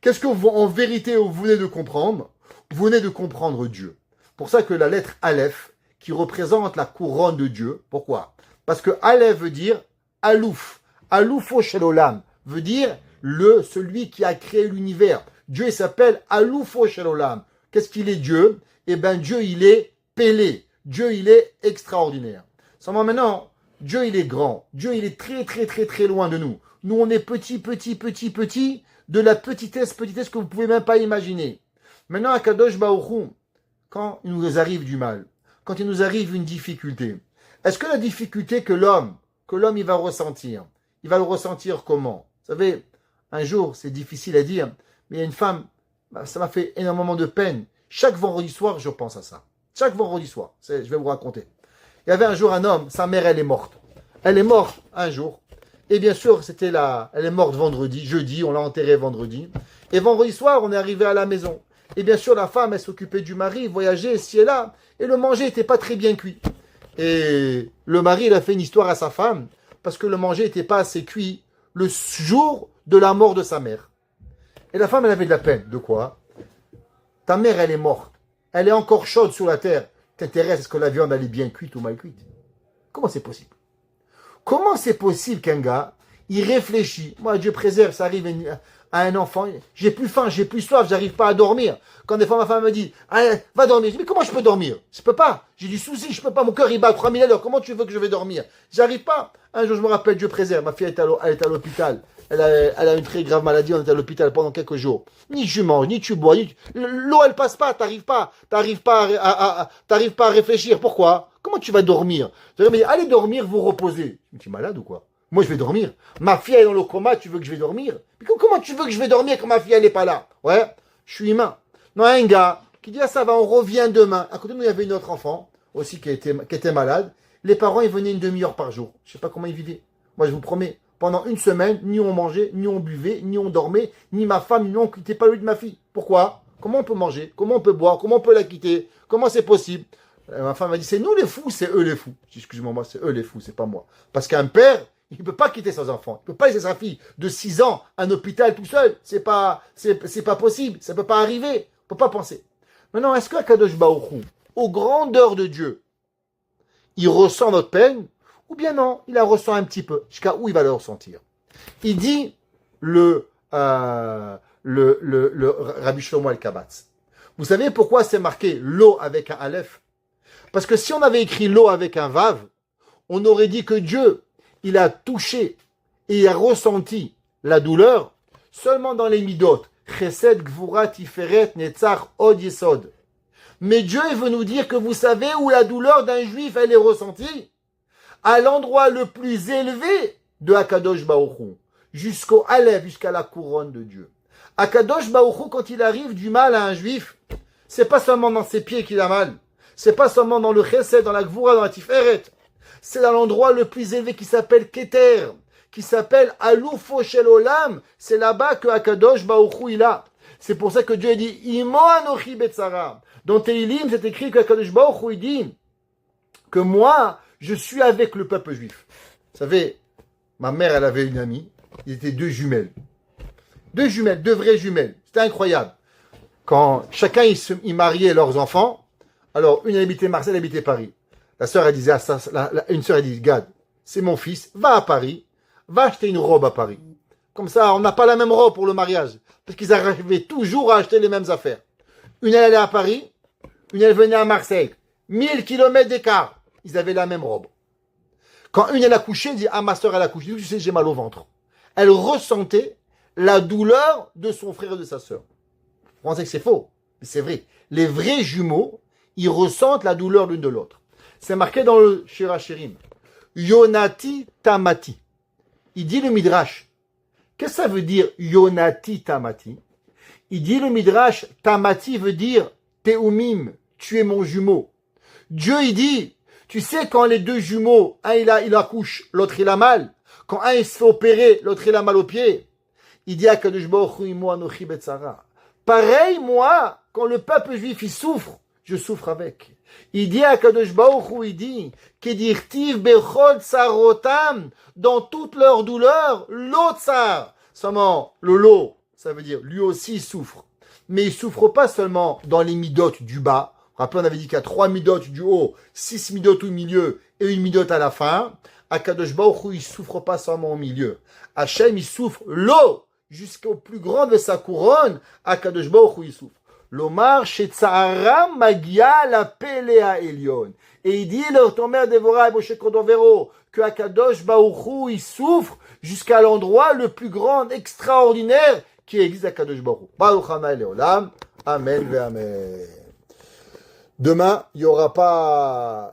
qu'est-ce que en vérité vous venez de comprendre? Vous venez de comprendre Dieu. Pour ça que la lettre Aleph, qui représente la couronne de Dieu, pourquoi? Parce que Aleph veut dire Alouf. Aloufo shel olam veut dire celui qui a créé l'univers. Dieu, il s'appelle Aloufo shel olam. Qu'est-ce qu'il est Dieu? Eh bien, Dieu, il est Pelé. Dieu, il est extraordinaire. Seulement maintenant, Dieu, il est grand. Dieu, il est très, très, très, très loin de nous. Nous, on est petit, de la petitesse que vous ne pouvez même pas imaginer. Maintenant, à Kadosh Baruch Hu, quand il nous arrive du mal, quand il nous arrive une difficulté, est-ce que la difficulté que l'homme il va ressentir, il va le ressentir comment? Vous savez, un jour, c'est difficile à dire, mais il y a une femme, ça m'a fait énormément de peine. Chaque vendredi soir, je pense à ça. Chaque vendredi soir, je vais vous raconter. Il y avait un jour un homme, sa mère, elle est morte. Elle est morte un jour. Et bien sûr, elle est morte jeudi, on l'a enterrée vendredi. Et vendredi soir, on est arrivé à la maison. Et bien sûr, la femme, elle s'occupait du mari, voyageait ici et là. Et le manger n'était pas très bien cuit. Et le mari, il a fait une histoire à sa femme, parce que le manger n'était pas assez cuit le jour de la mort de sa mère. Et la femme, elle avait de la peine. De quoi? Ta mère, elle est morte. Elle est encore chaude sur la terre. T'intéresse, est-ce que la viande, elle est bien cuite ou mal cuite? Comment c'est possible? Comment c'est possible qu'un gars, il réfléchit? Moi, Dieu préserve, ça arrive à un enfant. J'ai plus faim, j'ai plus soif, j'arrive pas à dormir. Quand des fois ma femme me dit, allez, va dormir. Je dis, mais comment je peux dormir? Je peux pas. J'ai du souci, je peux pas. Mon cœur, il bat à 3000 à l'heure. Comment tu veux que je vais dormir? J'arrive pas. Un jour, je me rappelle, Dieu préserve. Ma fille, elle est à l'hôpital. Elle a une très grave maladie. On est à l'hôpital pendant quelques jours. Ni tu manges, ni tu bois. L'eau, elle passe pas. T'arrives pas à réfléchir. Pourquoi? Comment tu vas dormir? Je dis, mais allez dormir, vous reposer. Tu es malade ou quoi? Moi, je vais dormir. Ma fille, elle est dans le coma, tu veux que je vais dormir? Mais comment tu veux que je vais dormir quand ma fille, elle n'est pas là? Ouais, je suis humain. Non, un gars qui dit, ah, ça va, on revient demain. À côté de nous, il y avait une autre enfant, aussi, qui était malade. Les parents, ils venaient une demi-heure par jour. Je ne sais pas comment ils vivaient. Moi, je vous promets, pendant une semaine, ni on mangeait, ni on buvait, ni on dormait, ni ma femme, ni on ne quittait pas lui de ma fille. Pourquoi? Comment on peut manger? Comment on peut boire? Comment on peut la quitter? Comment c'est possible? Ma femme m'a dit, c'est nous les fous, c'est eux les fous. Je dis, excuse-moi, moi, c'est eux les fous, c'est pas moi. Parce qu'un père, il ne peut pas quitter ses enfants. Il ne peut pas laisser sa fille de 6 ans à un hôpital tout seul. C'est pas possible. Ça ne peut pas arriver. On ne peut pas penser. Maintenant, est-ce que Akadosh Baruch Hu, aux grandeurs de Dieu, il ressent notre peine? Ou bien non, il la ressent un petit peu. Jusqu'à où il va le ressentir? Il dit le Rabbi Shlomo El-Kabatz. Vous savez pourquoi c'est marqué l'eau avec un Aleph? Parce que si on avait écrit l'eau avec un Vav, on aurait dit que Dieu, il a touché et il a ressenti la douleur seulement dans les midot. Chesed, Gvura, Tiferet, Netzach, Od, Yesod. Mais Dieu, il veut nous dire que vous savez où la douleur d'un juif, elle est ressentie? À l'endroit le plus élevé de Akadosh Baruch Hu, jusqu'au Aleph, jusqu'à la couronne de Dieu. Akadosh Baruch Hu, quand il arrive du mal à un juif, c'est pas seulement dans ses pieds qu'il a mal. C'est pas seulement dans le Chesed, dans la Gvura, dans la Tiferet. C'est dans l'endroit le plus élevé qui s'appelle Keter, qui s'appelle Aloufo Shel Olam. C'est là-bas que Akadosh Baruch Hu il a. C'est pour ça que Dieu dit Imo Anochi Betzara. Dans Teilim, c'est écrit que Akadosh Baruch Hu il dit que moi, je suis avec le peuple juif. Vous savez, ma mère, elle avait une amie. Ils étaient deux jumelles. Deux vraies jumelles. C'était incroyable. Quand chacun ils mariait leurs enfants, alors une elle habitait Marseille, elle habitait Paris. La sœur, elle disait à une sœur, elle dit, Gad, c'est mon fils, va à Paris, va acheter une robe à Paris. Comme ça, on n'a pas la même robe pour le mariage. Parce qu'ils arrivaient toujours à acheter les mêmes affaires. Une elle allait à Paris, une elle venait à Marseille. 1000 kilomètres d'écart. Ils avaient la même robe. Quand une elle a couché, elle dit, ah, ma sœur, elle a couché. Tu sais, j'ai mal au ventre. Elle ressentait la douleur de son frère et de sa sœur. Vous pensez que c'est faux? Mais c'est vrai. Les vrais jumeaux, ils ressentent la douleur l'une de l'autre. C'est marqué dans le Shir HaShirim. Yonati Tamati. Il dit le Midrash. Qu'est-ce que ça veut dire Yonati Tamati? Il dit le Midrash, Tamati veut dire Teumim, tu es mon jumeau. Dieu il dit, tu sais quand les deux jumeaux, un il accouche, l'autre il a mal. Quand un il se fait opérer, l'autre il a mal au pied. Il dit à Kadosh Baruch Hu imo anochi betzara. Pareil moi, quand le peuple juif il souffre, je souffre avec. Il dit à Kadosh Baruch Hu, il dit, Kedirtiv bechol tsarotam, dans toute leur douleur, l'otsar. Seulement, le lot, ça veut dire, lui aussi il souffre. Mais il souffre pas seulement dans les midotes du bas. Rappelez, on avait dit qu'il y a 3 midotes du haut, 6 midotes au milieu et une midote à la fin. À Kadosh Baruch Hu, il souffre pas seulement au milieu. Hachem, il souffre l'eau jusqu'au plus grand de sa couronne. À Kadosh Baruch Hu, il souffre. L'Omar Shetzaram Magia la Pelea Elion. Et il dit, ton mère Dévorah et Moshe Kodovero, que Akadosh Baruch Hu, il souffre jusqu'à l'endroit le plus grand, extraordinaire qui existe à Kadosh Baruch Hu. Baruch Hana Leolam. Amen ve Amen. Demain, il y aura pas